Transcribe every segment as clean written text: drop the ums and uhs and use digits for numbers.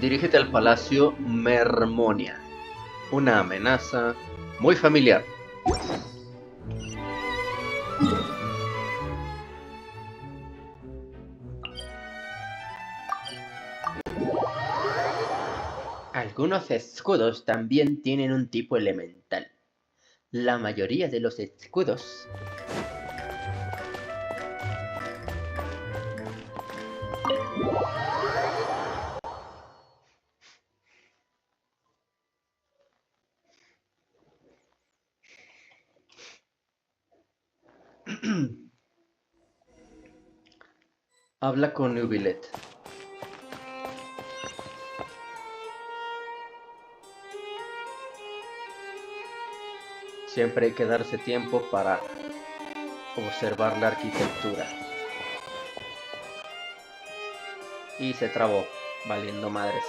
Dirígete al Palacio Mermonia. Una amenaza muy familiar. Algunos escudos también tienen un tipo elemental. La mayoría de los escudos habla con Neuvillette. Siempre hay que darse tiempo para observar la arquitectura. Y se trabó, valiendo madres.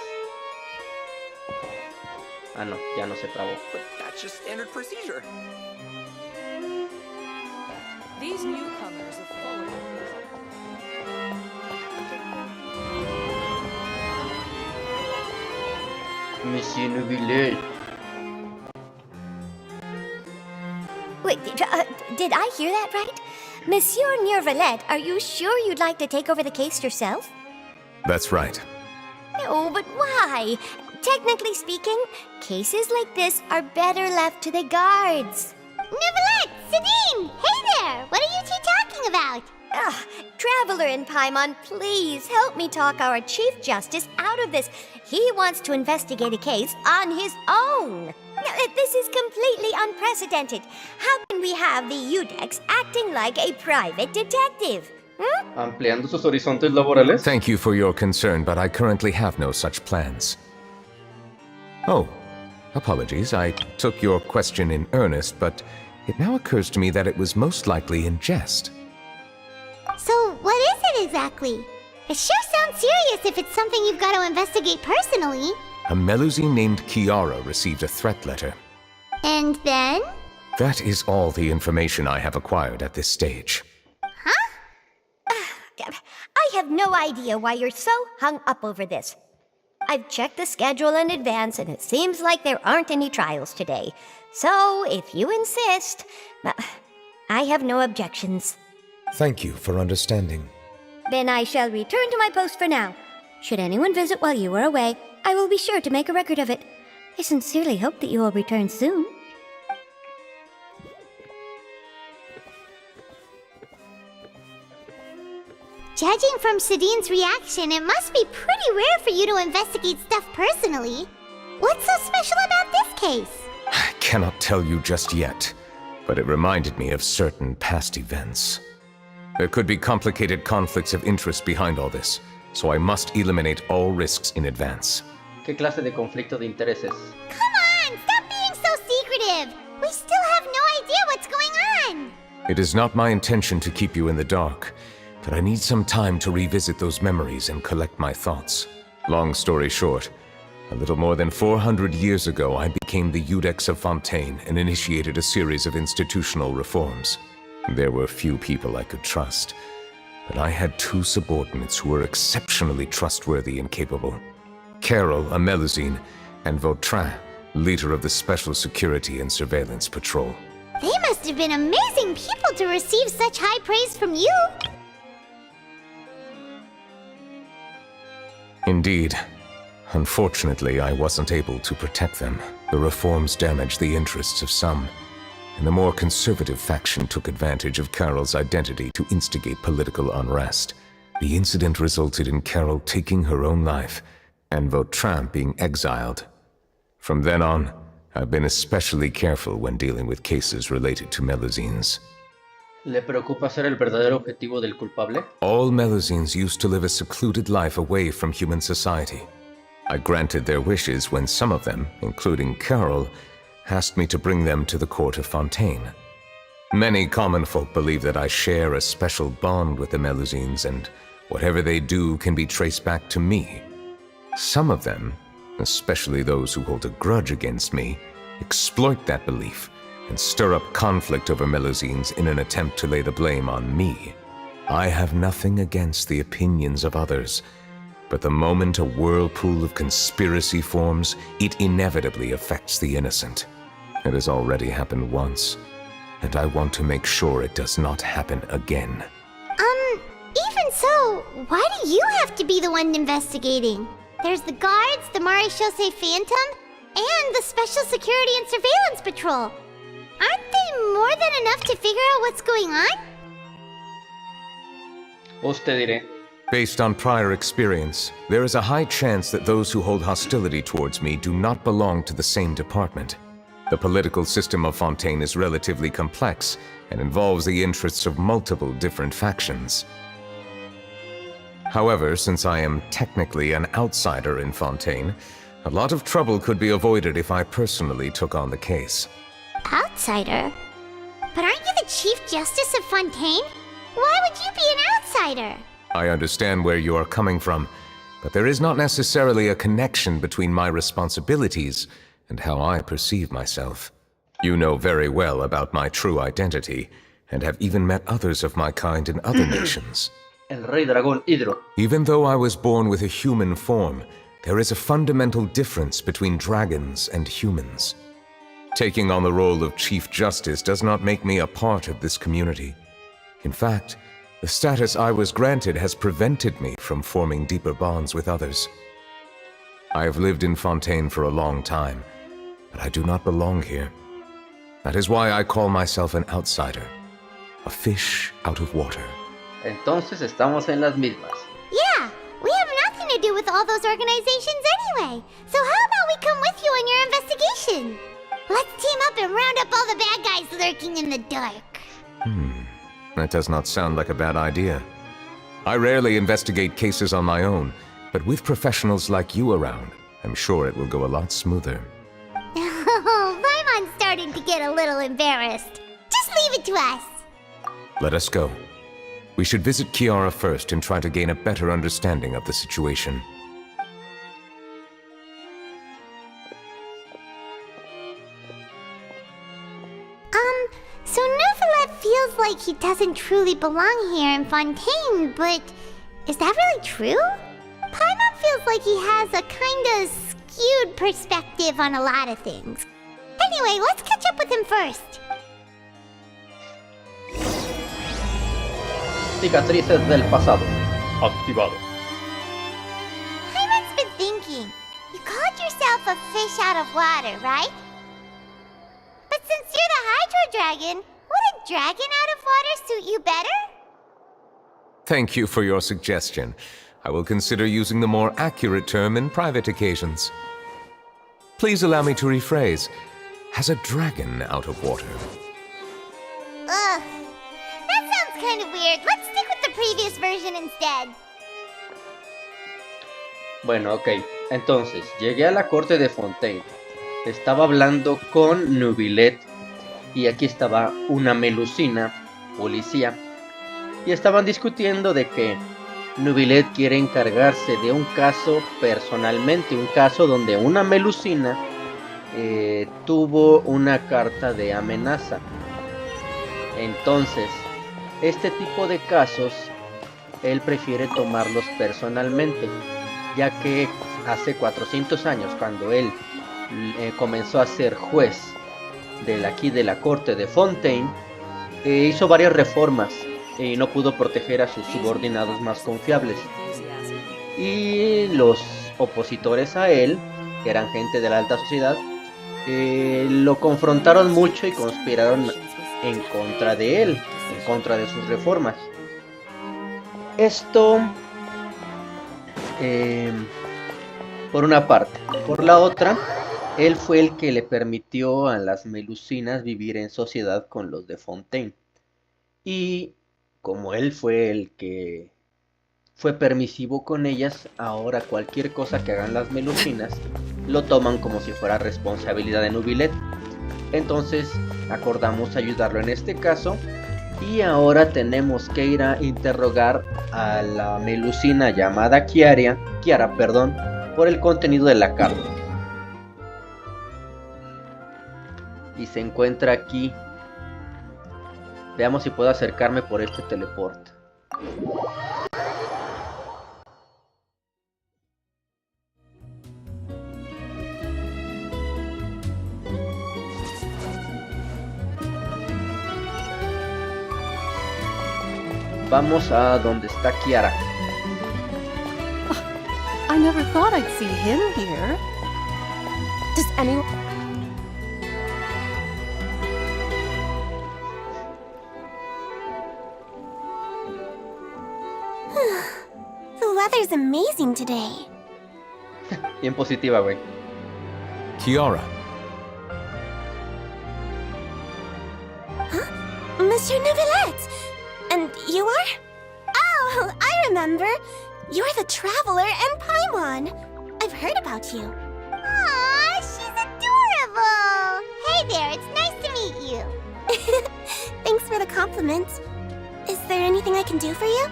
Ah no, ya no se trabó. But that's just standard procedure. These newcomers have fallen. Monsieur Neuvillette. Wait, did I hear that right? Monsieur Neuvillette, are you sure you'd like to take over the case yourself? That's right. No, but why? Technically speaking, cases like this are better left to the guards. Neuvillette! Sidine! Hey there! What are you two talking about? Ugh, Traveler in Paimon, please help me talk our Chief Justice out of this. He wants to investigate a case on his own. Now, this is completely unprecedented. How can we have the Udex acting like a private detective? Ampliando sus horizontes laborales. Thank you for your concern, but I currently have no such plans. Oh, apologies. I took your question in earnest, but it now occurs to me that it was most likely in jest. So, what is it exactly? It sure sounds serious if it's something you've got to investigate personally. A Melusine named Kiara received a threat letter. And then? That is all the information I have acquired at this stage. Huh? I have no idea why you're so hung up over this. I've checked the schedule in advance, and it seems like there aren't any trials today. So, if you insist, I have no objections. Thank you for understanding. Then I shall return to my post for now. Should anyone visit while you are away, I will be sure to make a record of it. I sincerely hope that you will return soon. Judging from Sidine's reaction, it must be pretty rare for you to investigate stuff personally. What's so special about this case? I cannot tell you just yet, but it reminded me of certain past events. There could be complicated conflicts of interest behind all this, so I must eliminate all risks in advance. ¿Qué clase de conflicto de intereses? Come on, stop being so secretive! We still have no idea what's going on! It is not my intention to keep you in the dark, but I need some time to revisit those memories and collect my thoughts. Long story short, a little more than 400 years ago I became the Udex of Fontaine and initiated a series of institutional reforms. There were few people I could trust, but I had two subordinates who were exceptionally trustworthy and capable. Carole, a Melusine, and Vautrin, leader of the Special Security and Surveillance Patrol. They must have been amazing people to receive such high praise from you! Indeed. Unfortunately, I wasn't able to protect them. The reforms damaged the interests of some, and the more conservative faction took advantage of Carole's identity to instigate political unrest. The incident resulted in Carole taking her own life, and Vautrin being exiled. From then on, I've been especially careful when dealing with cases related to Melusines. ¿Le preocupa ser el verdadero objetivo del culpable? All Melusines used to live a secluded life away from human society. I granted their wishes when some of them, including Carole, asked me to bring them to the court of Fontaine. Many common folk believe that I share a special bond with the Melusines, and whatever they do can be traced back to me. Some of them, especially those who hold a grudge against me, exploit that belief and stir up conflict over Melusines in an attempt to lay the blame on me. I have nothing against the opinions of others, But the moment a whirlpool of conspiracy forms, it inevitably affects the innocent. It has already happened once, and I want to make sure it does not happen again. Even so, why do you have to be the one investigating? There's the guards, the Marechaussee Phantom, and the Special Security and Surveillance Patrol. Aren't they more than enough to figure out what's going on? Usted diré. Based on prior experience, there is a high chance that those who hold hostility towards me do not belong to the same department. The political system of Fontaine is relatively complex and involves the interests of multiple different factions. However, since I am technically an outsider in Fontaine, a lot of trouble could be avoided if I personally took on the case. Outsider? But aren't you the Chief Justice of Fontaine? Why would you be an outsider? I understand where you are coming from, but there is not necessarily a connection between my responsibilities and how I perceive myself. You know very well about my true identity, and have even met others of my kind in other nations. El Rey Dragón Hidro. Even though I was born with a human form, there is a fundamental difference between dragons and humans. Taking on the role of Chief Justice does not make me a part of this community. In fact, the status I was granted has prevented me from forming deeper bonds with others. I have lived in Fontaine for a long time, but I do not belong here. That is why I call myself an outsider, a fish out of water. Entonces estamos en las mismas. Yeah, we have nothing to do with all those organizations anyway. So how about we come with you on your investigation? Let's team up and round up all the bad guys lurking in the dark. That does not sound like a bad idea. I rarely investigate cases on my own, but with professionals like you around, I'm sure it will go a lot smoother. Oh, Paimon's starting to get a little embarrassed. Just leave it to us. Let us go. We should visit Kiara first and try to gain a better understanding of the situation. So Neuvillette feels like he doesn't truly belong here in Fontaine, but is that really true? Paimon feels like he has a kinda skewed perspective on a lot of things. Anyway, let's catch up with him first. Cicatrices del pasado. Activado. Paimon's been thinking. You called yourself a fish out of water, right? But since you're the Hydro Dragon, would a dragon out of water suit you better? Thank you for your suggestion. I will consider using the more accurate term in private occasions. Please allow me to rephrase. Has a dragon out of water? Ugh. That sounds kind of weird. Let's stick with the previous version instead. Bueno, ok. Entonces, llegué a la corte de Fontaine. Estaba hablando con Neuvillette. Y aquí estaba una melusina, policía. Y estaban discutiendo de que Neuvillette quiere encargarse de un caso personalmente. Un caso donde una melusina tuvo una carta de amenaza. Entonces, este tipo de casos, él prefiere tomarlos personalmente. Ya que hace 400 años, cuando él comenzó a ser juez de la corte de Fontaine, hizo varias reformas y no pudo proteger a sus subordinados más confiables. Y los opositores a él, que eran gente de la alta sociedad, lo confrontaron mucho y conspiraron en contra de él, en contra de sus reformas. Esto por una parte. Por la otra, él fue el que le permitió a las melusinas vivir en sociedad con los de Fontaine. Y como él fue el que fue permisivo con ellas, ahora cualquier cosa que hagan las melusinas lo toman como si fuera responsabilidad de Neuvillette. Entonces acordamos ayudarlo en este caso. Y ahora tenemos que ir a interrogar a la melusina llamada Kiara, por el contenido de la carta. Y se encuentra aquí. Veamos si puedo acercarme por este teleporte. Vamos a donde está Kiara. I never thought I'd see him here. Does anyone... The weather's amazing today. Bien positiva, güey. Kiara, Monsieur Neuvillette! And you are? Oh, I remember. You're the Traveler and Paimon. I've heard about you. Aw, she's adorable! Hey there, it's nice to meet you. Thanks for the compliment. Is there anything I can do for you?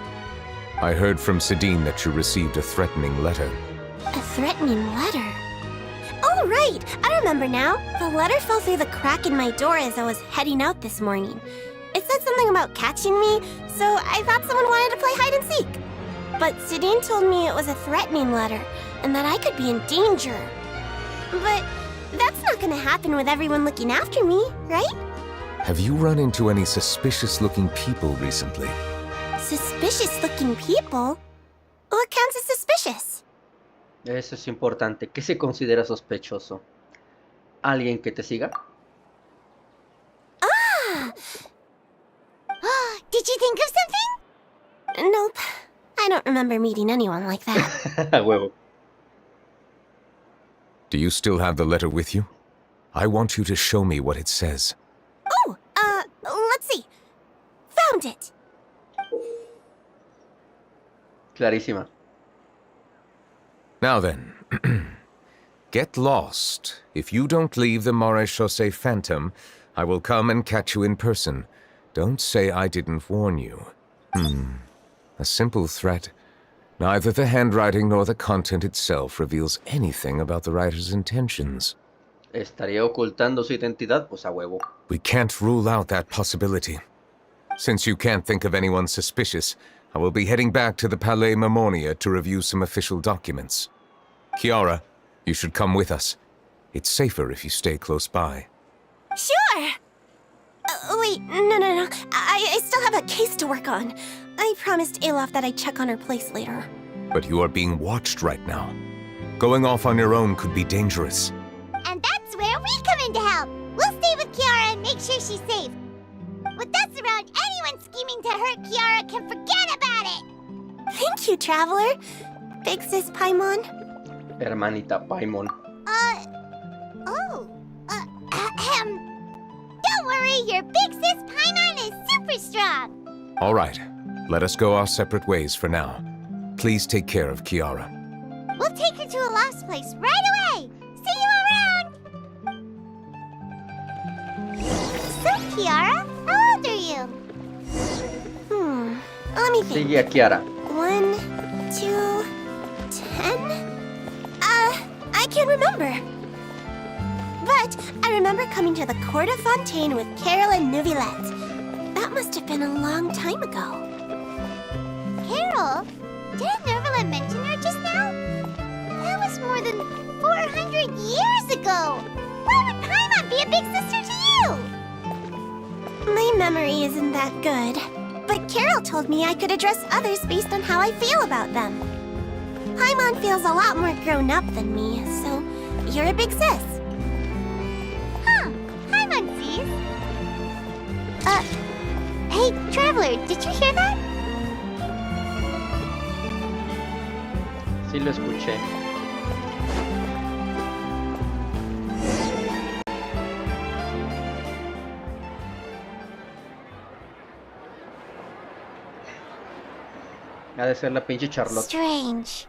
I heard from Sidine that you received a threatening letter. A threatening letter? Oh, right! I remember now. The letter fell through the crack in my door as I was heading out this morning. It said something about catching me, so I thought someone wanted to play hide and seek. But Sidine told me it was a threatening letter, and that I could be in danger. But that's not gonna happen with everyone looking after me, right? Have you run into any suspicious-looking people recently? Suspicious-looking people? What counts as suspicious? Eso es importante. ¿Qué se considera sospechoso? ¿Alguien que te siga? Did you think of something? Nope. I don't remember meeting anyone like that. A huevo. Do you still have the letter with you? I want you to show me what it says. Oh, let's see. Found it. Clarísima. Now then, get lost. If you don't leave the Maréchaussée Phantom, I will come and catch you in person. Don't say I didn't warn you. A simple threat. Neither the handwriting nor the content itself reveals anything about the writer's intentions. ¿Estaría ocultando su identidad? Pues a huevo. We can't rule out that possibility. Since you can't think of anyone suspicious, I will be heading back to the Palacio Mermonia to review some official documents. Kiara, you should come with us. It's safer if you stay close by. Sure. Wait, no. I still have a case to work on. I promised Alof that I'd check on her place later. But you are being watched right now. Going off on your own could be dangerous. And that's where we come in to help. We'll stay with Kiara and make sure she's safe. With us around, anyone scheming to hurt Kiara can forget about it. Thank you, Traveler. Big Sis Paimon. Hermanita Paimon. Don't worry, your Big Sis Paimon is super strong. All right, let us go our separate ways for now. Please take care of Kiara. We'll take her to a lost place right away. See you around. So, Kiara, how old are you? Let me think. Sigue a Kiara. 1, 2, 10? I can't remember. But I remember coming to the Court of Fontaine with Carole and Neuvillette. That must have been a long time ago. Carole? Didn't Neuvillette mention her just now? That was more than 400 years ago. Why would Paimon be a big sister to you? My memory isn't that good. But Carole told me I could address others based on how I feel about them. Paimon feels a lot more grown up than me, so you're a big sis. Huh, Paimon sees. Hey, Traveler, did you hear that? Sí lo escuché. Ha de ser la pinche Charlotte. Strange.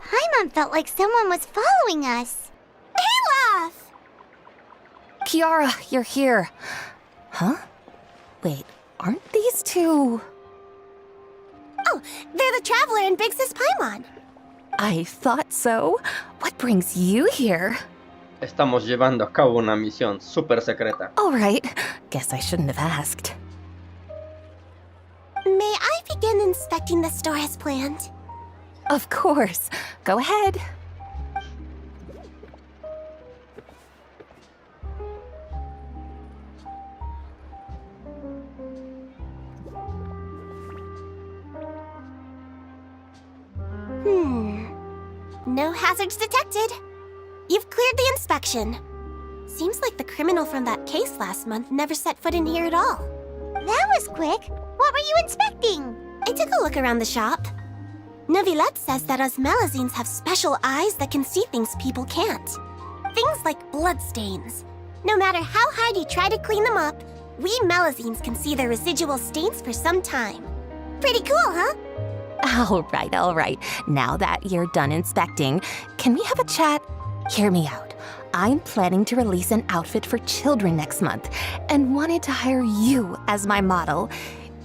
Paimon felt like someone was following us. Olaf! Kiara, you're here. Huh? Wait, aren't these two... Oh, they're the Traveler and Big Sis Paimon. I thought so. What brings you here? Estamos llevando a cabo una misión súper secreta. All right. Guess I shouldn't have asked. May I begin inspecting the store as planned? Of course. Go ahead. No hazards detected. You've cleared the inspection. Seems like the criminal from that case last month never set foot in here at all. That was quick. What were you inspecting? I took a look around the shop. Neuvillette says that us Melazines have special eyes that can see things people can't. Things like bloodstains. No matter how hard you try to clean them up, we Melazines can see their residual stains for some time. Pretty cool, huh? All right. Now that you're done inspecting, can we have a chat? Hear me out. I'm planning to release an outfit for children next month and wanted to hire you as my model.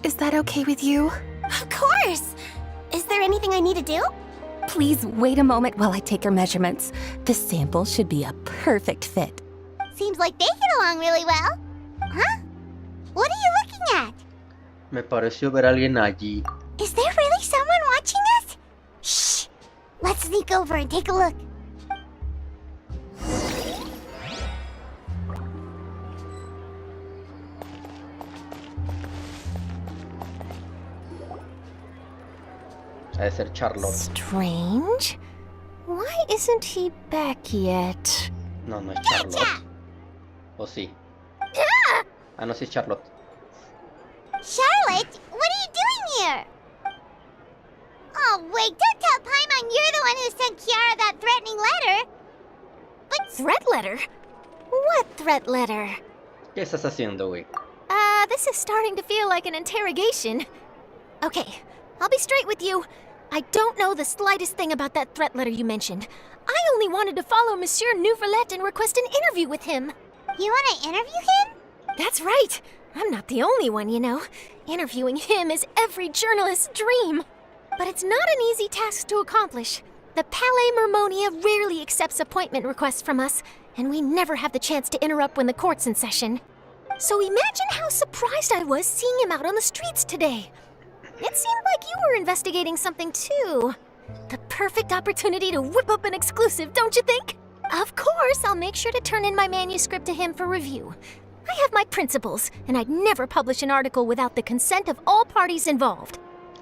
Is that okay with you? Of course! Is there anything I need to do? Please wait a moment while I take your measurements. The sample should be a perfect fit. Seems like they get along really well. Huh? What are you looking at? Me pareció ver a alguien allí. Is there really someone watching us? Shh! Let's sneak over and take a look. Ha de ser Charlotte. Strange. Why isn't he back yet? No, no es Charlotte. Gotcha! ¿O sí? Ah, no, sí es Charlotte. Charlotte, what are you doing here? Oh, wait, don't tell Paimon you're the one who sent Kiara that threatening letter. But Threat letter? What threat letter? ¿Qué estás haciendo, güey? This is starting to feel like an interrogation. Okay, I'll be straight with you. I don't know the slightest thing about that threat letter you mentioned. I only wanted to follow Monsieur Neuvillette and request an interview with him. you want to interview him? That's right. I'm not the only one, you know. Interviewing him is every journalist's dream. But it's not an easy task to accomplish. The Palacio Mermonia rarely accepts appointment requests from us, and we never have the chance to interrupt when the court's in session. So imagine how surprised I was seeing him out on the streets today. It seemed like you were investigating something too. The perfect opportunity to whip up an exclusive, don't you think? Of course, I'll make sure to turn in my manuscript to him for review. I have my principles, and I'd never publish an article without the consent of all parties involved.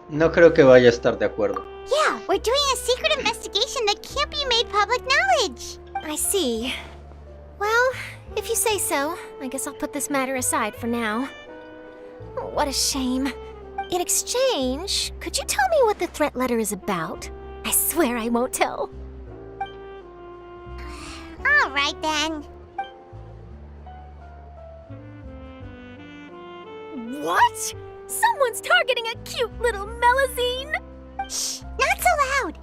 No creo que vaya a estar de acuerdo. Yeah, we're doing a secret investigation that can't be made public knowledge. I see. Well, if you say so, I guess I'll put this matter aside for now. Oh, what a shame. In exchange, could you tell me what the threat letter is about? I swear I won't tell. All right, then. What? Someone's targeting a cute little Melazine? Shh, not so loud.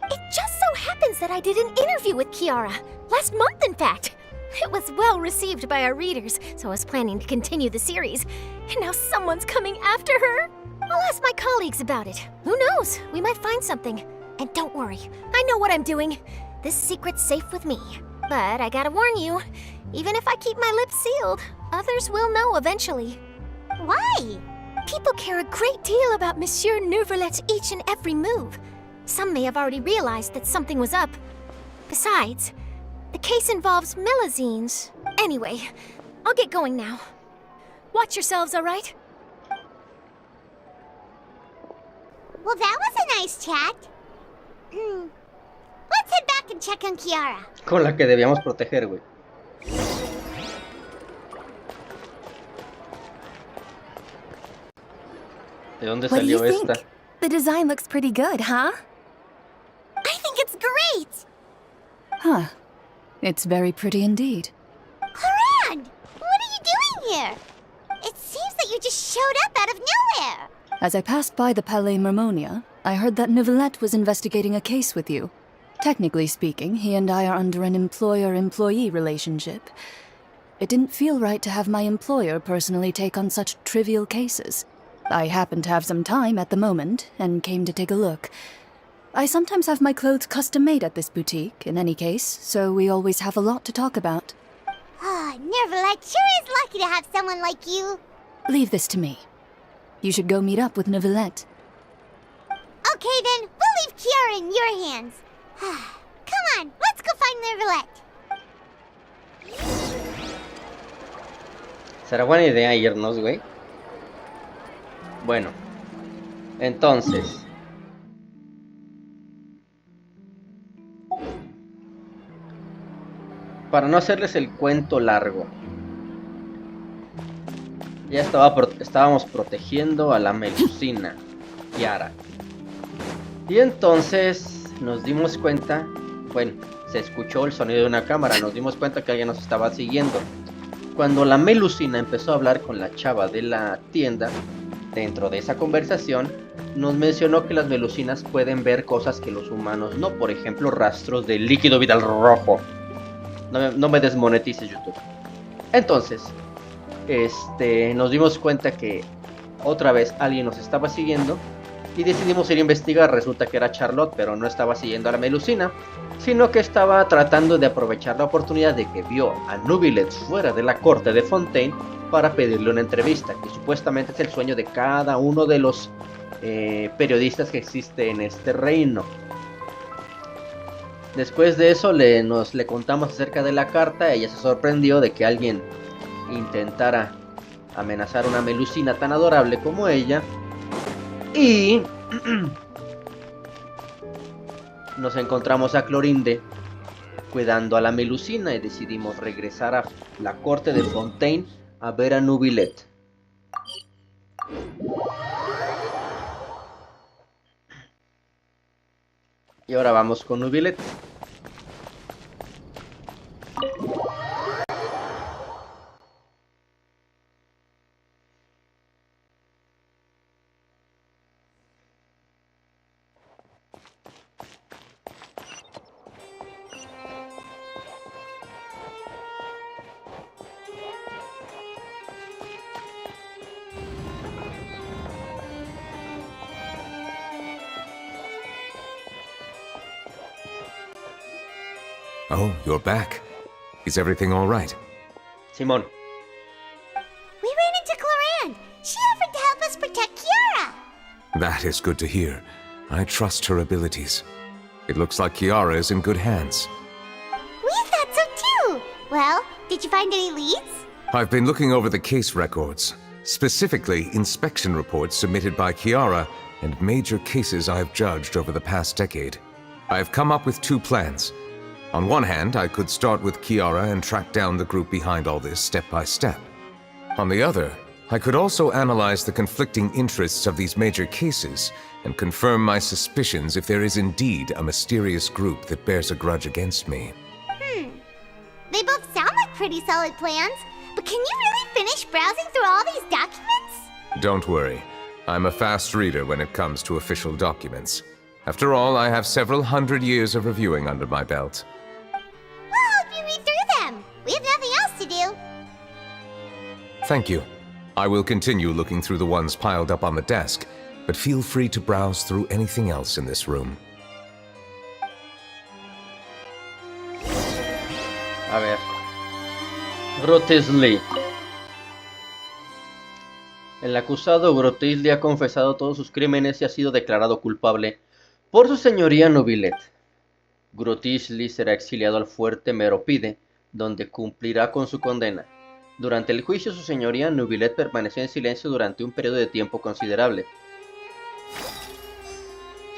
It just so happens that I did an interview with Kiara. Last month, in fact. It was well received by our readers, so I was planning to continue the series. And now someone's coming after her. I'll ask my colleagues about it. Who knows? We might find something. And don't worry, I know what I'm doing. This secret's safe with me. But I gotta warn you, even if I keep my lips sealed, others will know eventually. Why? People care a great deal about Monsieur Neuvillette's each and every move. Some may have already realized that something was up. Besides, the case involves Melazines. Anyway, I'll get going now. Watch yourselves, all right? Well, that was a nice chat. Let's head back and check on Kiara. Con la que debíamos proteger, güey. ¿De dónde What do you salió think? esta? The design looks pretty good, huh? I think it's great! Huh. It's very pretty indeed. Haran! What are you doing here? It seems that you just showed up out of nowhere. As I passed by the Palais Mermonia, I heard that Neuvillette was investigating a case with you. Technically speaking, he and I are under an employer-employee relationship. It didn't feel right to have my employer personally take on such trivial cases. I happened to have some time at the moment, and came to take a look. I sometimes have my clothes custom-made at this boutique, in any case, so we always have a lot to talk about. Neuvillette sure is lucky to have someone like you. Leave this to me. You should go meet up with Neuvillette. Okay then, we'll leave Kiara in your hands. Come on, let's go find Neuvillette. ¿Será buena idea irnos, güey? Bueno, entonces para no hacerles el cuento largo, ya estábamos protegiendo a la melusina, Kiara. Y entonces nos dimos cuenta, bueno, se escuchó el sonido de una cámara, nos dimos cuenta que alguien nos estaba siguiendo. Cuando la melusina empezó a hablar con la chava de la tienda, dentro de esa conversación, nos mencionó que las melusinas pueden ver cosas que los humanos no, por ejemplo, rastros de líquido vital rojo. No me desmonetices, YouTube. Entonces, nos dimos cuenta que otra vez alguien nos estaba siguiendo y decidimos ir a investigar. Resulta que era Charlotte, pero no estaba siguiendo a la melusina, sino que estaba tratando de aprovechar la oportunidad de que vio a Neuvillette fuera de la corte de Fontaine para pedirle una entrevista, que supuestamente es el sueño de cada uno de los periodistas que existe en este reino. Después de eso le contamos acerca de la carta. Ella se sorprendió de que alguien intentara amenazar a una melusina tan adorable como ella. Y nos encontramos a Clorinde cuidando a la melusina y decidimos regresar a la corte de Fontaine a ver a Neuvillette. Y ahora vamos con Neuvillette. Oh, you're back. Is everything all right? Simón. We ran into Cloran. She offered to help us protect Kiara. That is good to hear. I trust her abilities. It looks like Kiara is in good hands. We thought so too. Well, did you find any leads? I've been looking over the case records, specifically inspection reports submitted by Kiara and major cases I've judged over the past decade. I've come up with 2 plans. On one hand, I could start with Kiara and track down the group behind all this step by step. On the other, I could also analyze the conflicting interests of these major cases and confirm my suspicions if there is indeed a mysterious group that bears a grudge against me. They both sound like pretty solid plans, but can you really finish browsing through all these documents? Don't worry. I'm a fast reader when it comes to official documents. After all, I have several hundred years of reviewing under my belt. We'll help you read through them. We have nothing else to do. Thank you. I will continue looking through the ones piled up on the desk, but feel free to browse through anything else in this room. A ver. Wriothesley. El acusado Wriothesley ha confesado todos sus crímenes y ha sido declarado culpable por su señoría Neuvillette. Wriothesley será exiliado al fuerte Meropide, donde cumplirá con su condena. Durante el juicio, su señoría Neuvillette permaneció en silencio durante un periodo de tiempo considerable.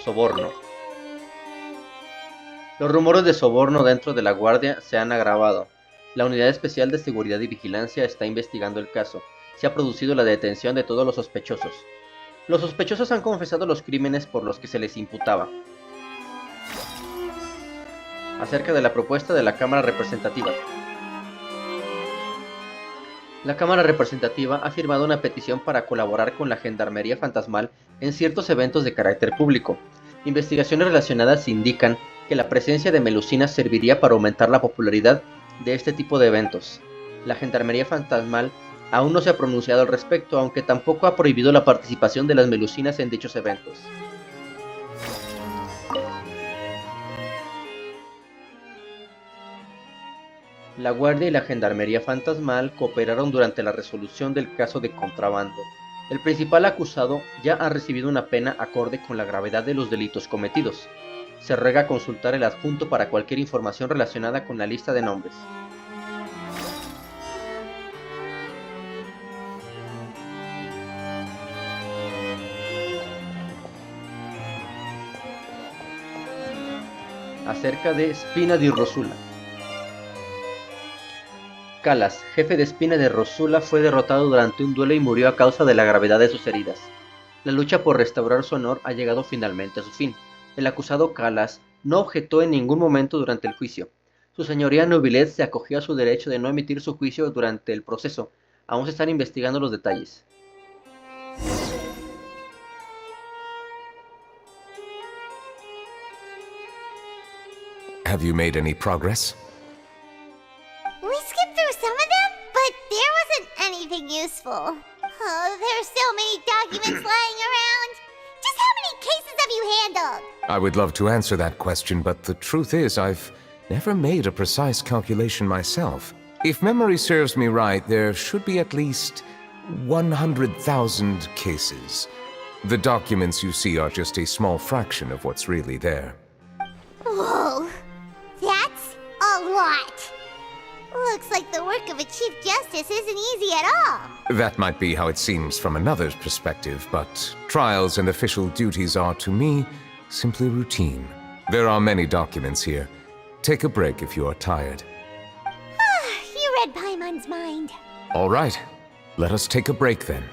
Soborno. Los rumores de soborno dentro de la guardia se han agravado. La Unidad Especial de Seguridad y Vigilancia está investigando el caso. Se ha producido la detención de todos los sospechosos. Los sospechosos han confesado los crímenes por los que se les imputaba. Acerca de la propuesta de la Cámara Representativa. La Cámara Representativa ha firmado una petición para colaborar con la Gendarmería Fantasmal en ciertos eventos de carácter público. Investigaciones relacionadas indican que la presencia de melusinas serviría para aumentar la popularidad de este tipo de eventos. La Gendarmería Fantasmal aún no se ha pronunciado al respecto, aunque tampoco ha prohibido la participación de las melusinas en dichos eventos. La Guardia y la Gendarmería Fantasmal cooperaron durante la resolución del caso de contrabando. El principal acusado ya ha recibido una pena acorde con la gravedad de los delitos cometidos. Se ruega consultar el adjunto para cualquier información relacionada con la lista de nombres. Acerca de Spina di Rosula. Calas, jefe de espina de Rosula, fue derrotado durante un duelo y murió a causa de la gravedad de sus heridas. La lucha por restaurar su honor ha llegado finalmente a su fin. El acusado Calas no objetó en ningún momento durante el juicio. Su señoría Neuvillette se acogió a su derecho de no emitir su juicio durante el proceso. Aún se están investigando los detalles. Have you made any progress? We skipped through some of them, but there wasn't anything useful. Oh, there's so many documents lying around. Just how many cases have you handled? I would love to answer that question, but the truth is I've never made a precise calculation myself. If memory serves me right, there should be at least 100,000 cases. The documents you see are just a small fraction of what's really there. Whoa, that's a lot. Looks like the work of a Chief Justice isn't easy at all. That might be how it seems from another's perspective, but trials and official duties are, to me, simply routine. There are many documents here. Take a break if you are tired. You read Paimon's mind. All right, let us take a break then.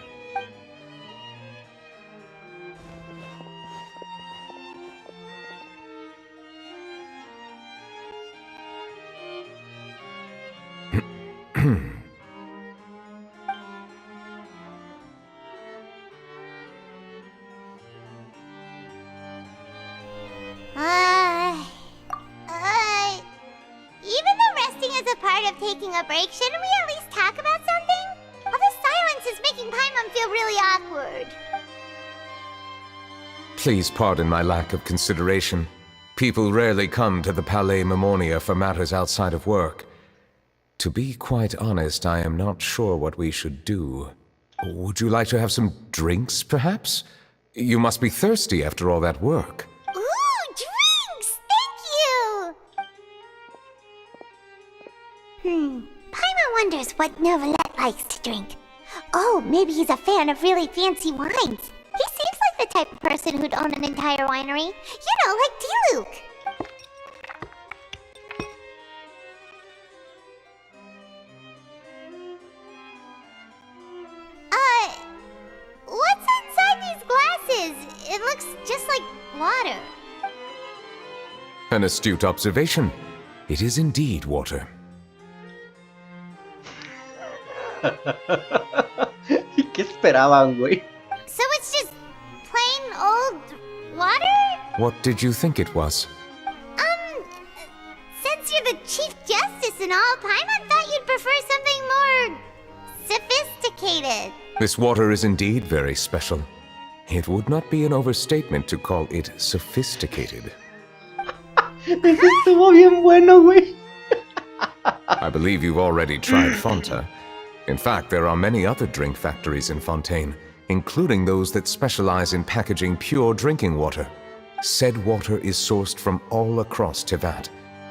Even though resting is a part of taking a break, shouldn't we at least talk about something? All this silence is making Paimon feel really awkward. Please pardon my lack of consideration. People rarely come to the Palais Mermonia for matters outside of work. To be quite honest, I am not sure what we should do. Would you like to have some drinks, perhaps? You must be thirsty after all that work. Ooh, drinks! Thank you! Paimon wonders what Neuvillette likes to drink. Oh, maybe he's a fan of really fancy wines. He seems like the type of person who'd own an entire winery. You know, like Diluc. What's inside these glasses? It looks just like water. An astute observation. It is indeed water. ¿Qué esperaban, güey? So it's just plain old water? What did you think it was? Since you're the Chief Justice and all, Paimon thought you'd prefer something more sophisticated. This water is indeed very special. It would not be an overstatement to call it sophisticated. Eso estuvo bien bueno, güey. I believe you've already tried Fonta. In fact, there are many other drink factories in Fontaine, including those that specialize in packaging pure drinking water. Said water is sourced from all across Teyvat,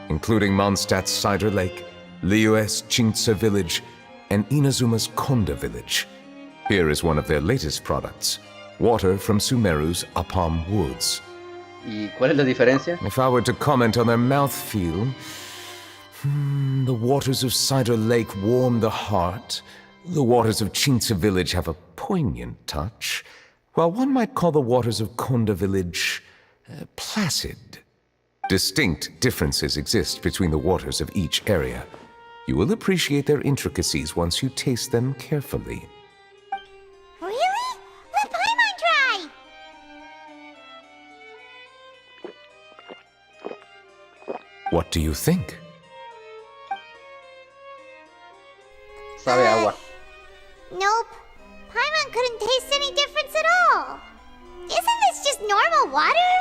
including Mondstadt's Cider Lake, Liyue's Chintsa Village, and Inazuma's Konda Village. Here is one of their latest products, water from Sumeru's Apam Woods. ¿Y cuál es la diferencia? If I were to comment on their mouthfeel, the waters of Cider Lake warm the heart, the waters of Chintsa Village have a poignant touch, while one might call the waters of Konda Village placid. Distinct differences exist between the waters of each area. You will appreciate their intricacies once you taste them carefully. Really? Let Paimon try! What do you think? Sabe agua. Nope. Paimon couldn't taste any difference at all. Isn't this just normal water?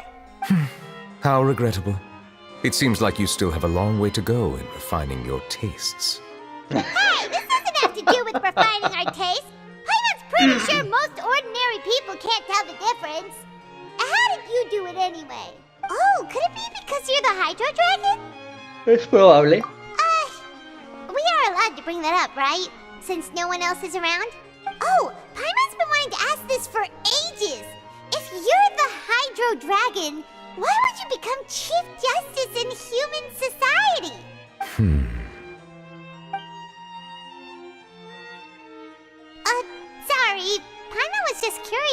How regrettable. It seems like you still have a long way to go in refining your tastes. Hey, this doesn't have to do with refining our taste. Paimon's pretty sure most ordinary people can't tell the difference. How did you do it anyway? Oh, could it be because you're the Hydro Dragon? Es probable. We are allowed to bring that up, right? Since no one else is around? Oh, Paimon's been wanting to ask this for ages. If you're the Hydro Dragon, why would you become Chief Justice in human society?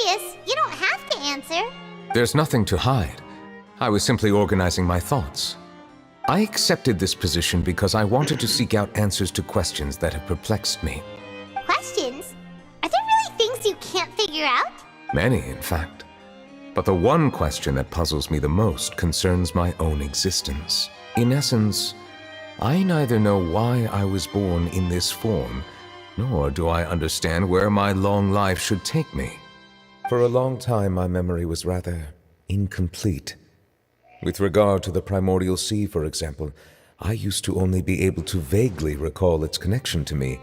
curious. You don't have to answer. There's nothing to hide. I was simply organizing my thoughts. I accepted this position because I wanted to seek out answers to questions that have perplexed me. Questions? Are there really things you can't figure out? Many, in fact. But the one question that puzzles me the most concerns my own existence. In essence, I neither know why I was born in this form, nor do I understand where my long life should take me. For a long time, my memory was rather incomplete. With regard to the primordial sea, for example, I used to only be able to vaguely recall its connection to me,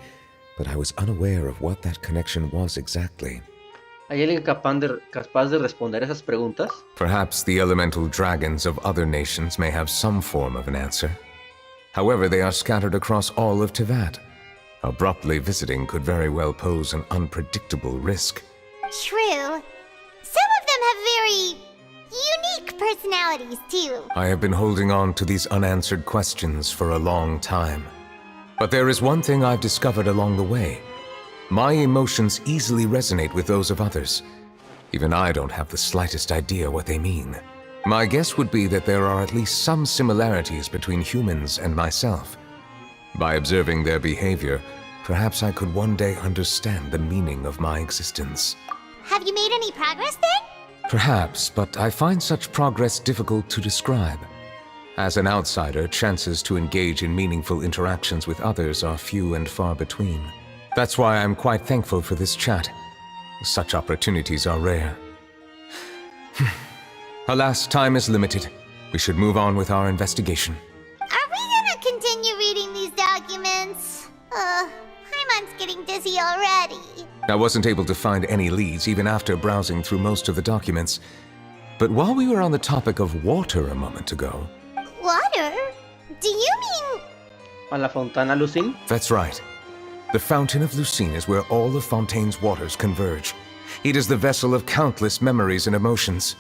but I was unaware of what that connection was exactly. ¿Hay alguien capaz de responder esas preguntas? Perhaps the elemental dragons of other nations may have some form of an answer. However, they are scattered across all of Teyvat. Abruptly visiting could very well pose an unpredictable risk. True. Some of them have very unique personalities, too. I have been holding on to these unanswered questions for a long time. But there is one thing I've discovered along the way. My emotions easily resonate with those of others. Even I don't have the slightest idea what they mean. My guess would be that there are at least some similarities between humans and myself. By observing their behavior, perhaps I could one day understand the meaning of my existence. Have you made any progress then? Perhaps, but I find such progress difficult to describe. As an outsider, chances to engage in meaningful interactions with others are few and far between. That's why I'm quite thankful for this chat. Such opportunities are rare. Alas, time is limited. We should move on with our investigation. Are we gonna continue reading these documents? Paimon's getting dizzy already. I wasn't able to find any leads even after browsing through most of the documents. But while we were on the topic of water a moment ago... Water? Do you mean... ¿A la Fontana Lucine? That's right. The Fountain of Lucine is where all of Fontaine's waters converge. It is the vessel of countless memories and emotions.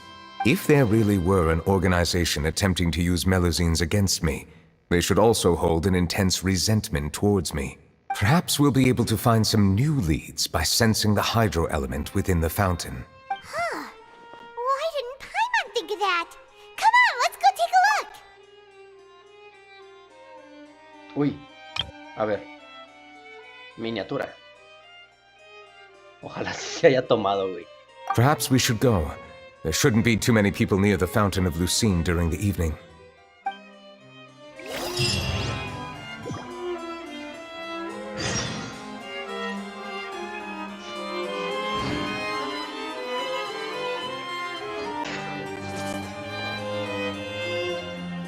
If there really were an organization attempting to use Melusines against me, they should also hold an intense resentment towards me. Perhaps we'll be able to find some new leads by sensing the hydro element within the fountain. Huh. Why didn't Paimon think of that? Come on, let's go take a look! Uy, a ver. Miniatura. Ojalá sí se haya tomado, güey. Perhaps we should go. There shouldn't be too many people near the Fountain of Lucine during the evening.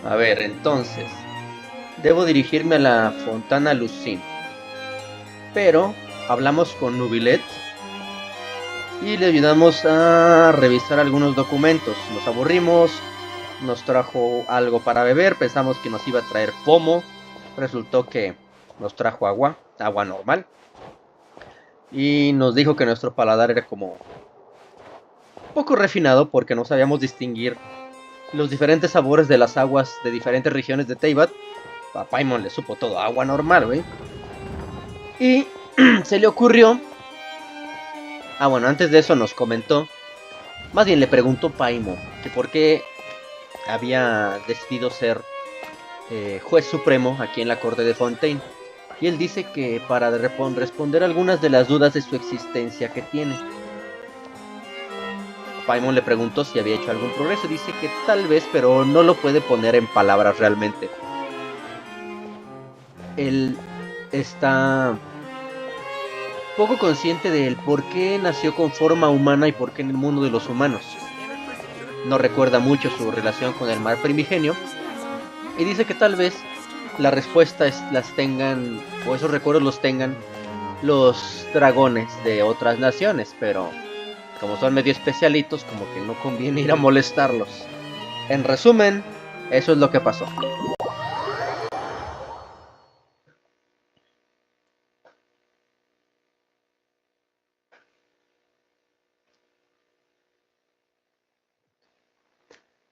A ver, entonces, debo dirigirme a la Fontana Lucine. Pero hablamos con Neuvillette y le ayudamos a revisar algunos documentos. Nos aburrimos, nos trajo algo para beber, pensamos que nos iba a traer pomo. Resultó que nos trajo agua normal. Y nos dijo que nuestro paladar era como poco refinado porque no sabíamos distinguir los diferentes sabores de las aguas de diferentes regiones de Teyvat. A Paimon le supo todo agua normal, güey. Y se le ocurrió... Ah, bueno, antes de eso nos comentó... Más bien le preguntó Paimon que por qué había decidido ser juez supremo aquí en la corte de Fontaine. Y él dice que para responder algunas de las dudas de su existencia que tiene. Paimon le preguntó si había hecho algún progreso. Dice que tal vez, pero no lo puede poner en palabras realmente. Él está poco consciente del por qué nació con forma humana y por qué en el mundo de los humanos. No recuerda mucho su relación con el mar primigenio. Y dice que tal vez las respuestas las tengan, o esos recuerdos los tengan los dragones de otras naciones, pero como son medio especialitos, como que no conviene ir a molestarlos. En resumen, eso es lo que pasó.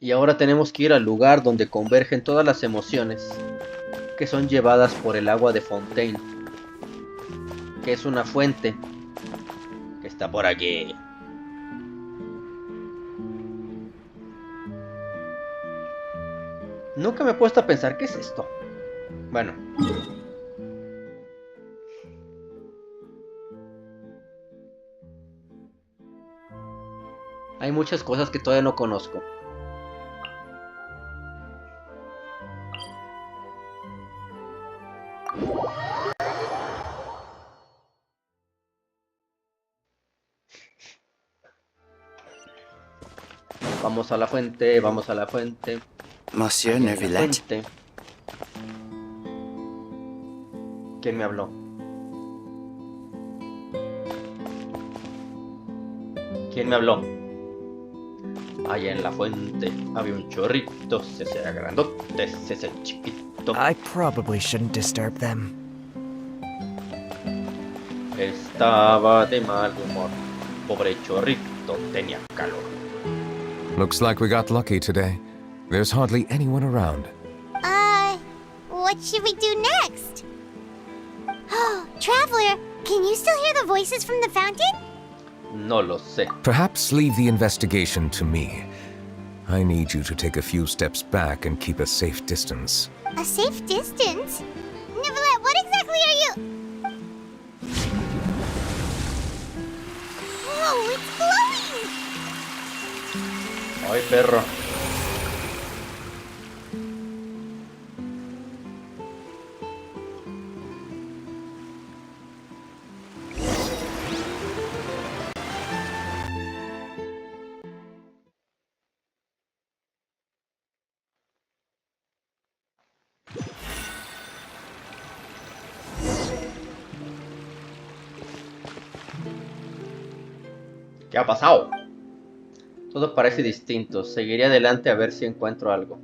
Y ahora tenemos que ir al lugar donde convergen todas las emociones que son llevadas por el agua de Fontaine, que es una fuente que está por aquí. Nunca me he puesto a pensar qué es esto. Bueno. Hay muchas cosas que todavía no conozco. Vamos a la fuente, vamos a la fuente. Monsieur Neuvillette. ¿Quién me habló? ¿Quién me habló? Allá en la fuente había un chorrito, ese era grandote, ese chiquito. I probably shouldn't disturb them. Estaba de mal humor. Pobre chorrito, tenía calor. Looks like we got lucky today. There's hardly anyone around. What should we do next? Oh, Traveler, can you still hear the voices from the fountain? No lo sé. Perhaps leave the investigation to me. I need you to take a few steps back and keep a safe distance. A safe distance? Neuvillette, what exactly are you... Whoa, it's glowing! Ay, perro. ¿Qué ha pasado? Todo parece distinto. Seguiré adelante a ver si encuentro algo.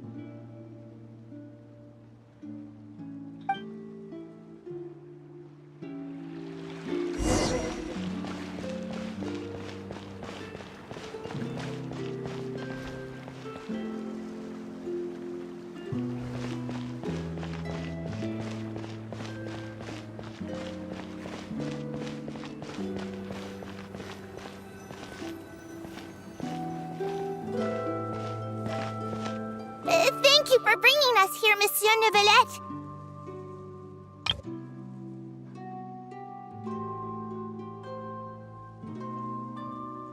Thank you for bringing us here, Monsieur Neuvillette.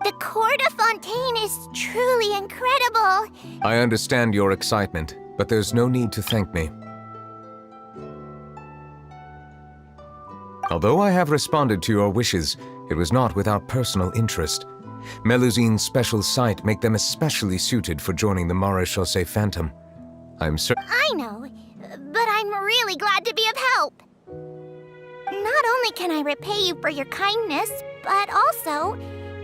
The Cour de Fontaine is truly incredible. I understand your excitement, but there's no need to thank me. Although I have responded to your wishes, it was not without personal interest. Melusine's special sight make them especially suited for joining the Maréchaussée Phantom. I'm certain. I know, but I'm really glad to be of help. Not only can I repay you for your kindness, but also,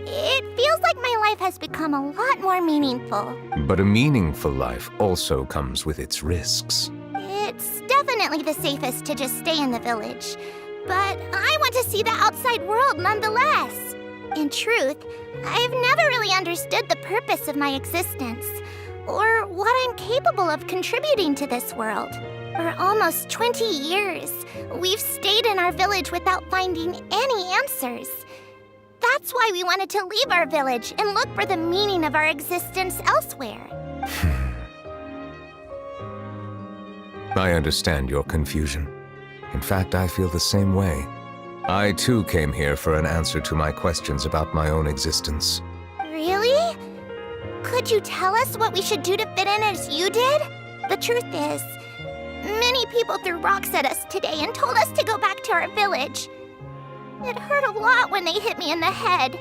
it feels like my life has become a lot more meaningful. But a meaningful life also comes with its risks. It's definitely the safest to just stay in the village, but I want to see the outside world nonetheless. In truth, I've never really understood the purpose of my existence, or what I'm capable of contributing to this world. For almost 20 years, we've stayed in our village without finding any answers. That's why we wanted to leave our village and look for the meaning of our existence elsewhere. I understand your confusion. In fact, I feel the same way. I too came here for an answer to my questions about my own existence. Really? Could you tell us what we should do to fit in as you did? The truth is, many people threw rocks at us today and told us to go back to our village. It hurt a lot when they hit me in the head,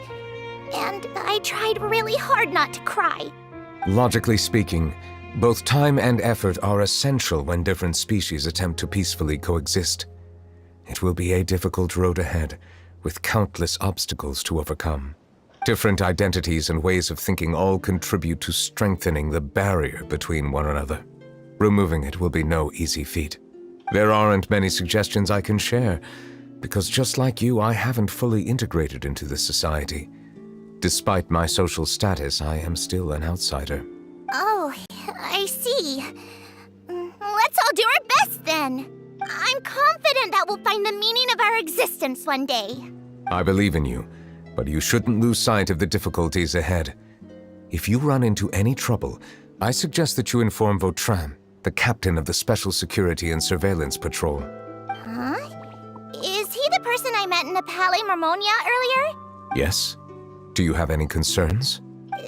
and I tried really hard not to cry. Logically speaking, both time and effort are essential when different species attempt to peacefully coexist. It will be a difficult road ahead, with countless obstacles to overcome. Different identities and ways of thinking all contribute to strengthening the barrier between one another. Removing it will be no easy feat. There aren't many suggestions I can share, because just like you, I haven't fully integrated into this society. Despite my social status, I am still an outsider. Oh, I see. Let's all do our best then. I'm confident that we'll find the meaning of our existence one day. I believe in you, but you shouldn't lose sight of the difficulties ahead. If you run into any trouble, I suggest that you inform Vautrin. the captain of the Special Security and Surveillance Patrol. Huh? Is he the person I met in the Palace Mermonia earlier? Yes? Do you have any concerns?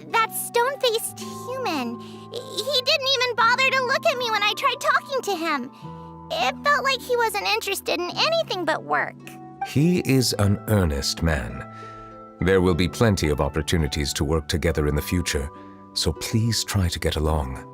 That stone-faced human. He didn't even bother to look at me when I tried talking to him. It felt like he wasn't interested in anything but work. He is an earnest man. There will be plenty of opportunities to work together in the future, so please try to get along.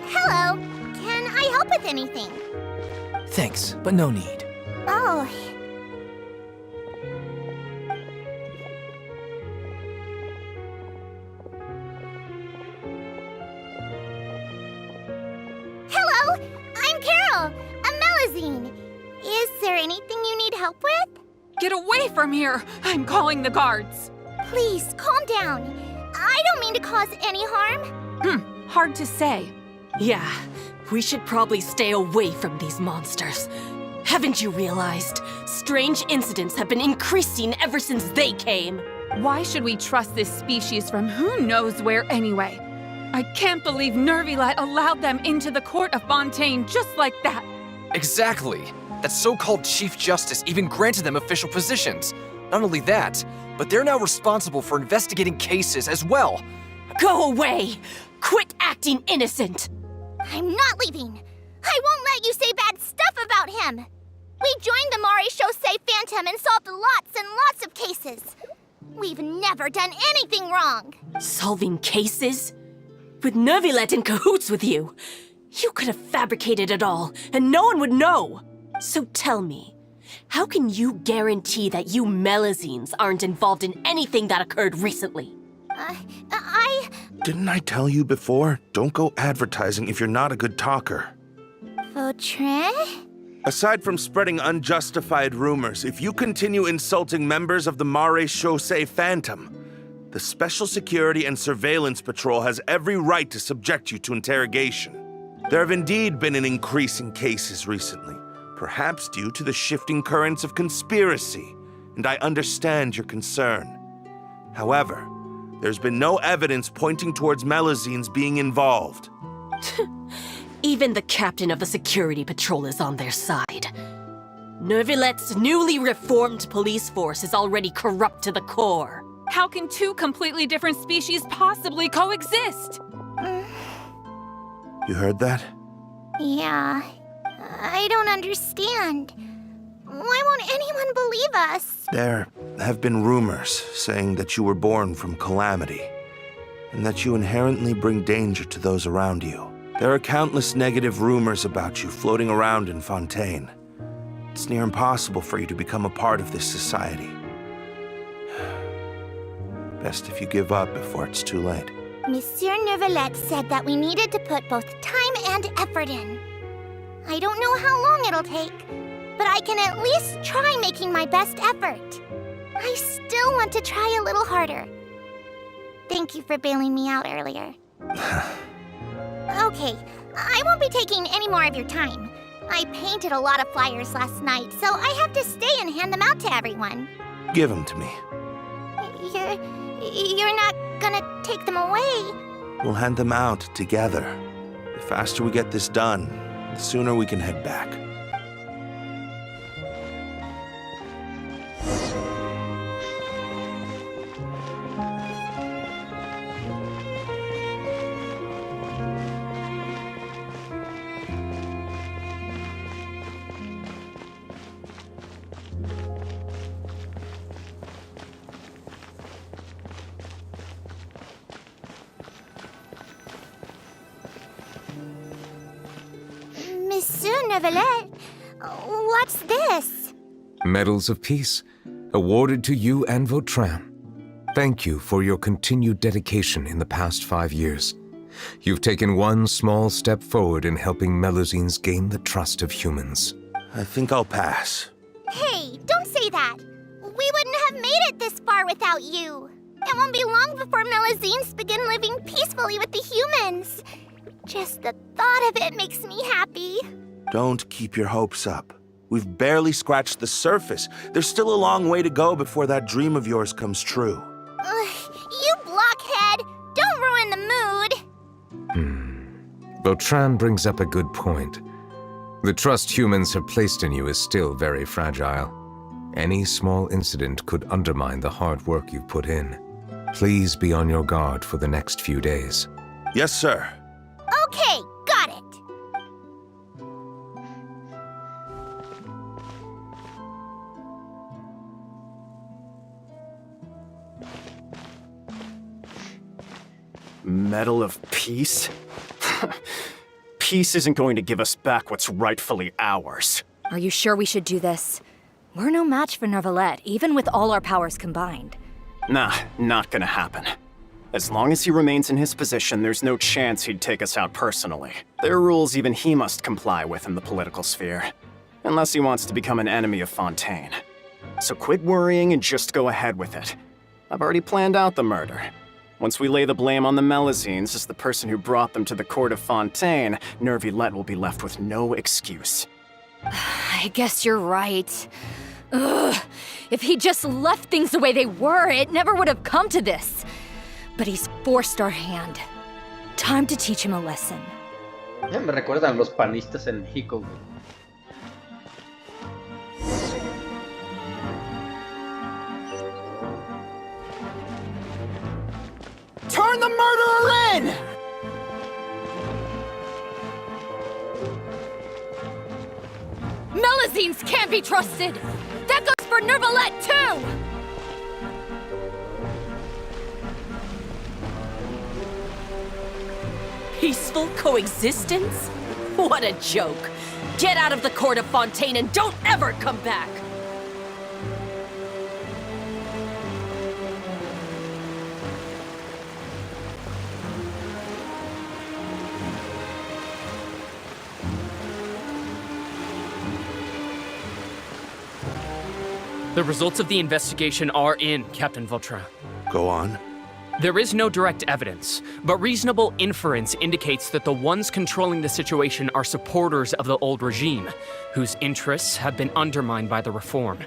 Hello. Can I help with anything? Thanks, but no need. Oh. Hello, I'm Carole, a Melazine. Is there anything you need help with? Get away from here! I'm calling the guards! Please, calm down. I don't mean to cause any harm. Hard to say. Yeah, we should probably stay away from these monsters. Haven't you realized? Strange incidents have been increasing ever since they came. Why should we trust this species from who knows where anyway? I can't believe Neuvillette allowed them into the court of Fontaine just like that. Exactly. That so-called Chief Justice even granted them official positions. Not only that, but they're now responsible for investigating cases as well. Go away! Quit acting innocent! I'm not leaving. I won't let you say bad stuff about him. We joined the Chaussee Phantom and solved lots and lots of cases. We've never done anything wrong. Solving cases? With Neuvillette in cahoots with you? You could have fabricated it all, and no one would know. So tell me, how can you guarantee that you Melazines aren't involved in anything that occurred recently? Didn't I tell you before? Don't go advertising if you're not a good talker. Vautrin? Aside from spreading unjustified rumors, if you continue insulting members of the Chaussee Phantom, the Special Security and Surveillance Patrol has every right to subject you to interrogation. There have indeed been an increase in cases recently, perhaps due to the shifting currents of conspiracy, and I understand your concern. However, there's been no evidence pointing towards Melazines being involved. Even the captain of the security patrol is on their side. Neuvillette's newly reformed police force is already corrupt to the core. How can two completely different species possibly coexist? You heard that? Yeah. I don't understand. Why won't anyone believe us? There have been rumors saying that you were born from calamity, and that you inherently bring danger to those around you. There are countless negative rumors about you floating around in Fontaine. It's near impossible for you to become a part of this society. Best if you give up before it's too late. Monsieur Neuvillette said that we needed to put both time and effort in. I don't know how long it'll take, but I can at least try making my best effort. I still want to try a little harder. Thank you for bailing me out earlier. Okay, I won't be taking any more of your time. I painted a lot of flyers last night, so I have to stay and hand them out to everyone. Give them to me. You're not gonna take them away? We'll hand them out together. The faster we get this done, the sooner we can head back. Monsieur Neuvillette, what's this? Medals of Peace, awarded to you and Vautrin. Thank you for your continued dedication in the past 5 years. You've taken one small step forward in helping Melazines gain the trust of humans. I think I'll pass. Hey, don't say that. We wouldn't have made it this far without you. It won't be long before Melazines begin living peacefully with the humans. Just the thought of it makes me happy. Don't keep your hopes up. We've barely scratched the surface. There's still a long way to go before that dream of yours comes true. You blockhead! Don't ruin the mood! Vautrin brings up a good point. The trust humans have placed in you is still very fragile. Any small incident could undermine the hard work you've put in. Please be on your guard for the next few days. Yes, sir. Okay, got it. Medal of Peace? Peace isn't going to give us back what's rightfully ours. Are you sure we should do this? We're no match for Neuvillette, even with all our powers combined. Nah, not gonna happen. As long as he remains in his position, there's no chance he'd take us out personally. There are rules even he must comply with in the political sphere. Unless he wants to become an enemy of Fontaine. So quit worrying and just go ahead with it. I've already planned out the murder. Once we lay the blame on the Melazines as the person who brought them to the court of Fontaine, Neuvillette will be left with no excuse. I guess you're right. Ugh. If he just left things the way they were, it never would have come to this. But he's forced our hand. Time to teach him a lesson. Me recuerdan los panistas en México. Turn the murderer in! Melazines can't be trusted! That goes for Neuvillette, too! Peaceful coexistence? What a joke! Get out of the court of Fontaine and don't ever come back! The results of the investigation are in, Captain Vautrin. Go on. There is no direct evidence, but reasonable inference indicates that the ones controlling the situation are supporters of the old regime, whose interests have been undermined by the reform.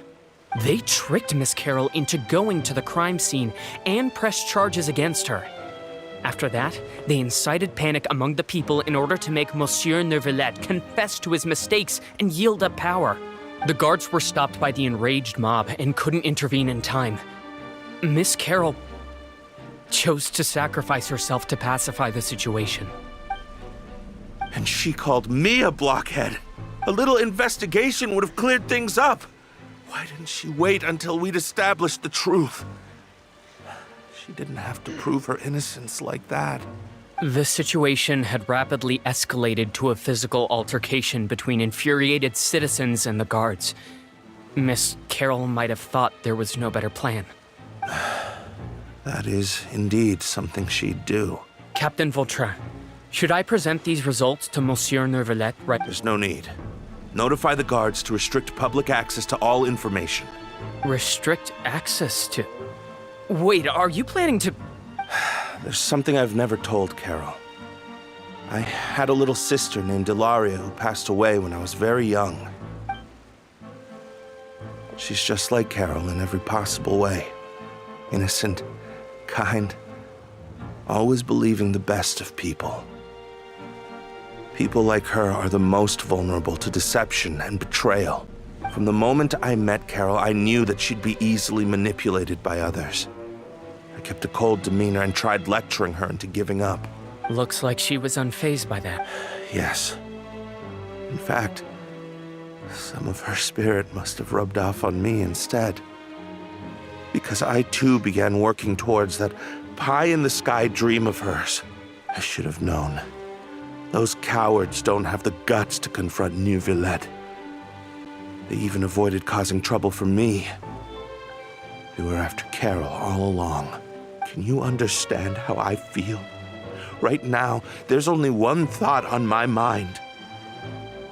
They tricked Miss Carole into going to the crime scene and pressed charges against her. After that, they incited panic among the people in order to make Monsieur Neuvillette confess to his mistakes and yield up power. The guards were stopped by the enraged mob and couldn't intervene in time. Miss Carole chose to sacrifice herself to pacify the situation. And she called me a blockhead. A little investigation would have cleared things up. Why didn't she wait until we'd established the truth? She didn't have to prove her innocence like that. The situation had rapidly escalated to a physical altercation between infuriated citizens and the guards. Miss Carole might have thought there was no better plan. That is indeed something she'd do. Captain Vautrin, should I present these results to Monsieur Neuvillette right? There's no need. Notify the guards to restrict public access to all information. Restrict access to... Wait, are you planning to... There's something I've never told Carole. I had a little sister named Ilaria who passed away when I was very young. She's just like Carole in every possible way. Innocent, kind, always believing the best of people. People like her are the most vulnerable to deception and betrayal. From the moment I met Carole, I knew that she'd be easily manipulated by others. I kept a cold demeanor and tried lecturing her into giving up. Looks like she was unfazed by that. Yes. In fact, some of her spirit must have rubbed off on me instead. Because I too began working towards that pie-in-the-sky dream of hers. I should have known. Those cowards don't have the guts to confront Neuvillette. They even avoided causing trouble for me. They were after Carole all along. Can you understand how I feel? Right now, there's only one thought on my mind.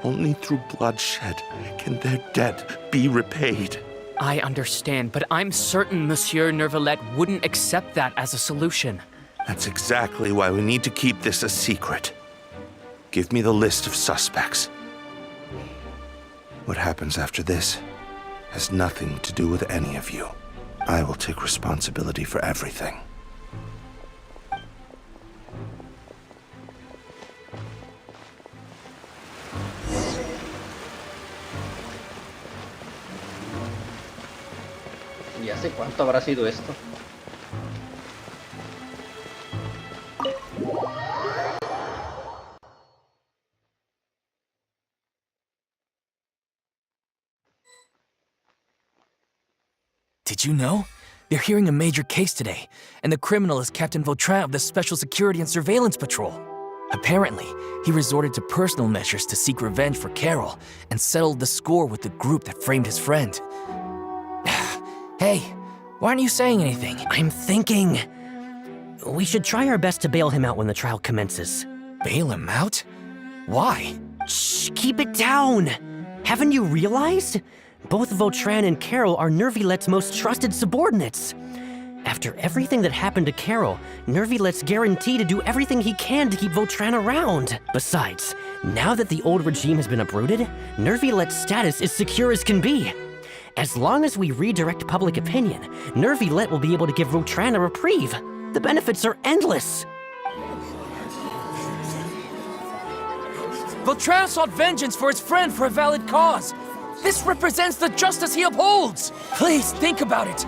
Only through bloodshed can their debt be repaid. I understand, but I'm certain Monsieur Neuvillette wouldn't accept that as a solution. That's exactly why we need to keep this a secret. Give me the list of suspects. What happens after this has nothing to do with any of you. I will take responsibility for everything. ¿Y hace cuánto habrá sido esto? Did you know? They're hearing a major case today, and the criminal is Captain Vautrin of the Special Security and Surveillance Patrol. Apparently, he resorted to personal measures to seek revenge for Carole and settled the score with the group that framed his friend. Hey, why aren't you saying anything? I'm thinking. We should try our best to bail him out when the trial commences. Bail him out? Why? Shh, keep it down! Haven't you realized? Both Vautrin and Carole are Neuvillette's most trusted subordinates. After everything that happened to Carole, Neuvillette's guaranteed to do everything he can to keep Vautrin around. Besides, now that the old regime has been uprooted, Neuvillette's status is secure as can be. As long as we redirect public opinion, Neuvillette will be able to give Vautrin a reprieve. The benefits are endless. Vautrin sought vengeance for his friend for a valid cause. This represents the justice he upholds. Please think about it.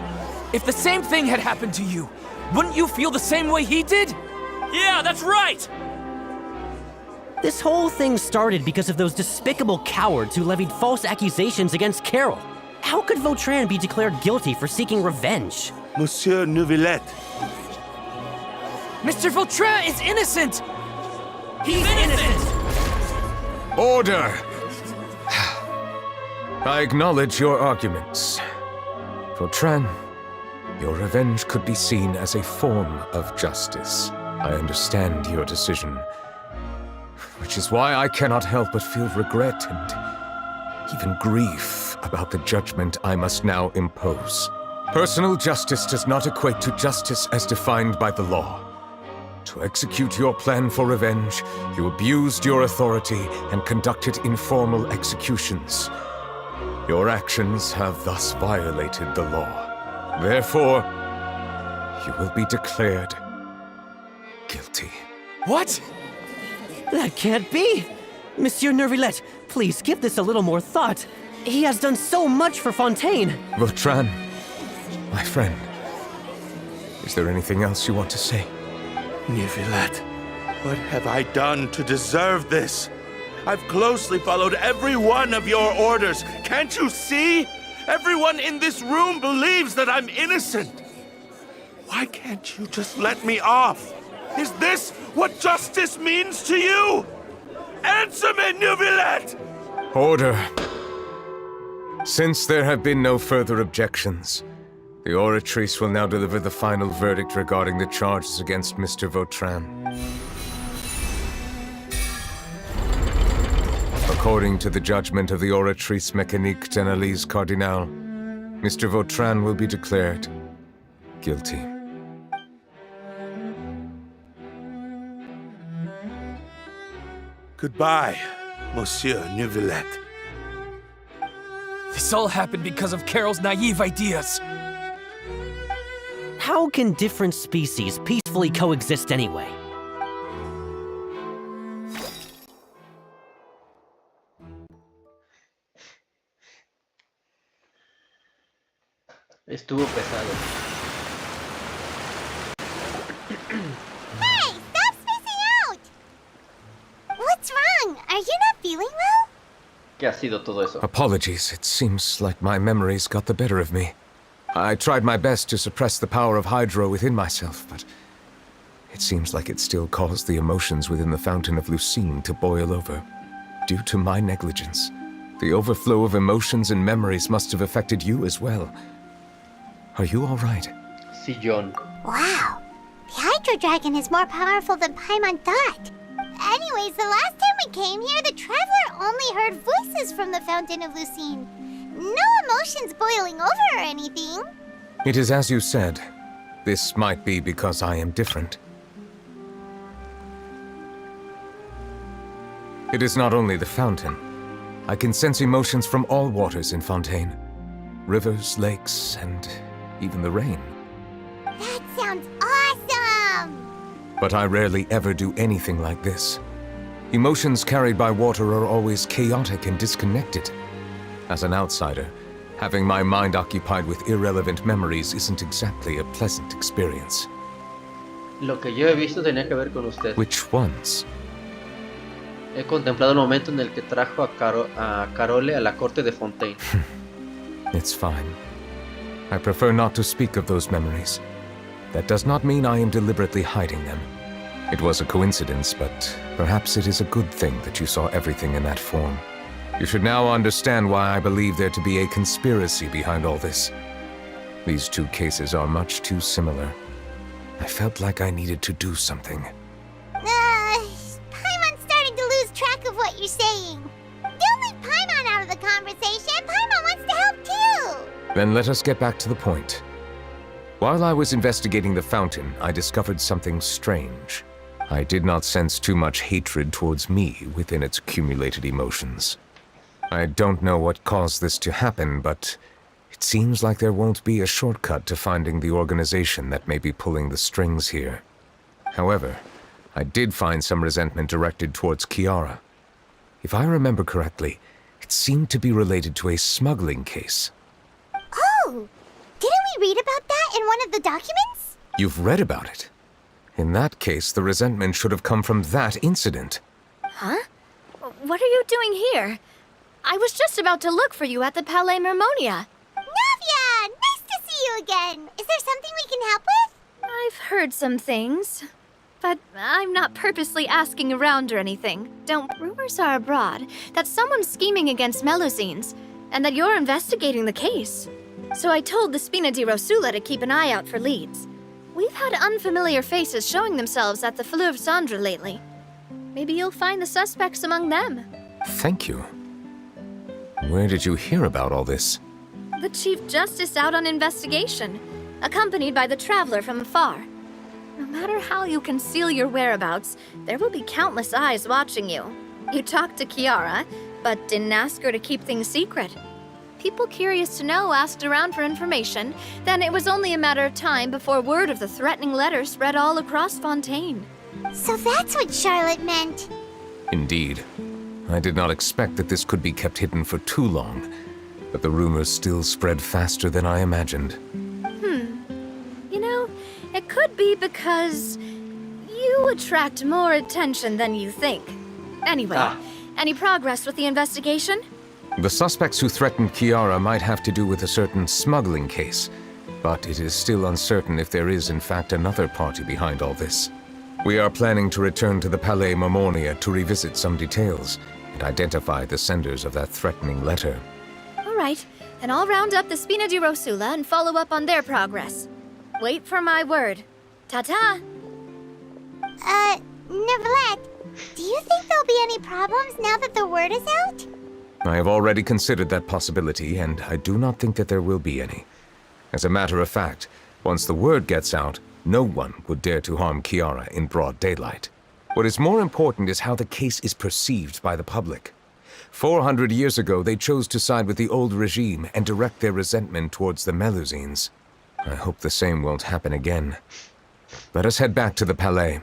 If the same thing had happened to you, wouldn't you feel the same way he did? Yeah, that's right! This whole thing started because of those despicable cowards who levied false accusations against Carole. How could Vautrin be declared guilty for seeking revenge? Monsieur Neuvillette. Mr. Vautrin is innocent! He's innocent! Order! I acknowledge your arguments. Vautrin, your revenge could be seen as a form of justice. I understand your decision, which is why I cannot help but feel regret and even grief about the judgment I must now impose. Personal justice does not equate to justice as defined by the law. To execute your plan for revenge, you abused your authority and conducted informal executions. Your actions have thus violated the law. Therefore, you will be declared guilty. What? That can't be! Monsieur Neuvillette, please give this a little more thought. He has done so much for Fontaine. Vautrin, my friend, is there anything else you want to say? Neuvillette, what have I done to deserve this? I've closely followed every one of your orders. Can't you see? Everyone in this room believes that I'm innocent. Why can't you just let me off? Is this what justice means to you? Answer me, Neuvillette! Order. Since there have been no further objections, the Oratrice will now deliver the final verdict regarding the charges against Mr. Vautrin. According to the judgment of the Oratrice Mécanique d'Analyse Cardinal, Mr. Vautrin will be declared guilty. Goodbye, Monsieur Neuvillette. This all happened because of Carole's naive ideas. How can different species peacefully coexist anyway? Estuvo pesado. Hey, stop spacing out! What's wrong? Are you not feeling well? ¿Qué ha sido todo eso? Apologies, it seems like my memories got the better of me. I tried my best to suppress the power of Hydro within myself, but it seems like it still caused the emotions within the Fountain of Lucine to boil over. Due to my negligence, the overflow of emotions and memories must have affected you as well. Are you all right? Sí, John. Wow. The Hydro Dragon is more powerful than Paimon thought. Anyways, the last time we came here, the Traveler only heard voices from the Fountain of Lucine. no emotions boiling over or anything. It is as you said. This might be because I am different. It is not only the fountain. I can sense emotions from all waters in Fontaine. Rivers, lakes, and even the rain. That sounds awesome! But I rarely ever do anything like this. Emotions carried by water are always chaotic and disconnected. As an outsider, having my mind occupied with irrelevant memories isn't exactly a pleasant experience. Lo que yo he visto tenía que ver con usted. Which ones? He contemplado el momento en el que trajo a Carole a la corte de Fontaine. It's fine. I prefer not to speak of those memories. That does not mean I am deliberately hiding them. It was a coincidence, but perhaps it is a good thing that you saw everything in that form. You should now understand why I believe there to be a conspiracy behind all this. These two cases are much too similar. I felt like I needed to do something. Paimon's starting to lose track of what you're saying. Don't leave Paimon out of the conversation. Paimon wants to help too. Then let us get back to the point. While I was investigating the fountain, I discovered something strange. I did not sense too much hatred towards me within its accumulated emotions. I don't know what caused this to happen, but it seems like there won't be a shortcut to finding the organization that may be pulling the strings here. However, I did find some resentment directed towards Kiara. If I remember correctly, it seemed to be related to a smuggling case. Oh! Didn't we read about that in one of the documents? You've read about it? In that case, the resentment should have come from that incident. Huh? What are you doing here? I was just about to look for you at the Palacio Mermonia. Navia! Nice to see you again! Is there something we can help with? I've heard some things, but I'm not purposely asking around or anything. Rumors are abroad that someone's scheming against Melusines, and that you're investigating the case. So I told the Spina di Rosula to keep an eye out for leads. We've had unfamiliar faces showing themselves at the Fleuve Cendre lately. Maybe you'll find the suspects among them. Thank you. Where did you hear about all this? The Chief Justice out on investigation, accompanied by the Traveler from afar. No matter how you conceal your whereabouts, there will be countless eyes watching you. You talked to Kiara, but didn't ask her to keep things secret. People curious to know asked around for information, then it was only a matter of time before word of the threatening letter spread all across Fontaine. So that's what Charlotte meant. Indeed. I did not expect that this could be kept hidden for too long, but the rumors still spread faster than I imagined. You know, it could be because you attract more attention than you think. Anyway, any progress with the investigation? The suspects who threatened Kiara might have to do with a certain smuggling case, but it is still uncertain if there is in fact another party behind all this. We are planning to return to the Palacio Mermonia to revisit some details and identify the senders of that threatening letter. All right, then I'll round up the Spina di Rosula and follow up on their progress. Wait for my word. Ta-ta! Neuvillette, do you think there'll be any problems now that the word is out? I have already considered that possibility, and I do not think that there will be any. As a matter of fact, once the word gets out, no one would dare to harm Kiara in broad daylight. What is more important is how the case is perceived by the public. 400 years ago, they chose to side with the old regime and direct their resentment towards the Melusines. I hope the same won't happen again. Let us head back to the Palais.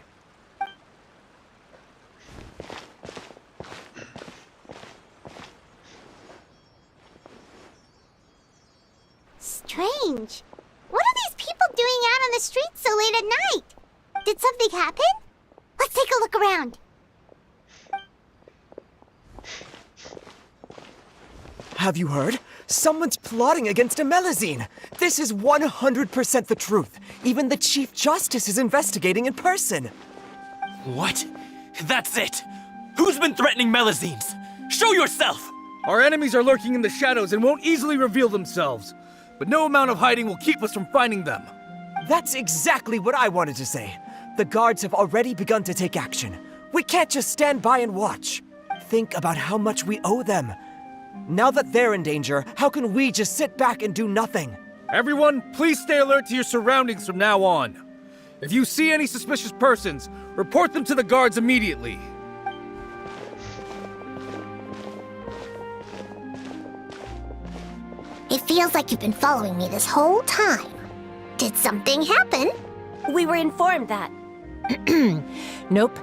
Strange. What are these people doing out on the streets so late at night? Did something happen? Let's take a look around. Have you heard? Someone's plotting against a Melusine. This is 100% the truth. Even the Chief Justice is investigating in person. What? That's it! Who's been threatening Melusines? Show yourself! Our enemies are lurking in the shadows and won't easily reveal themselves. But no amount of hiding will keep us from finding them. That's exactly what I wanted to say. The guards have already begun to take action. We can't just stand by and watch. Think about how much we owe them. Now that they're in danger, how can we just sit back and do nothing? Everyone, please stay alert to your surroundings from now on. If you see any suspicious persons, report them to the guards immediately. It feels like you've been following me this whole time. Did something happen? We were informed that. Nope.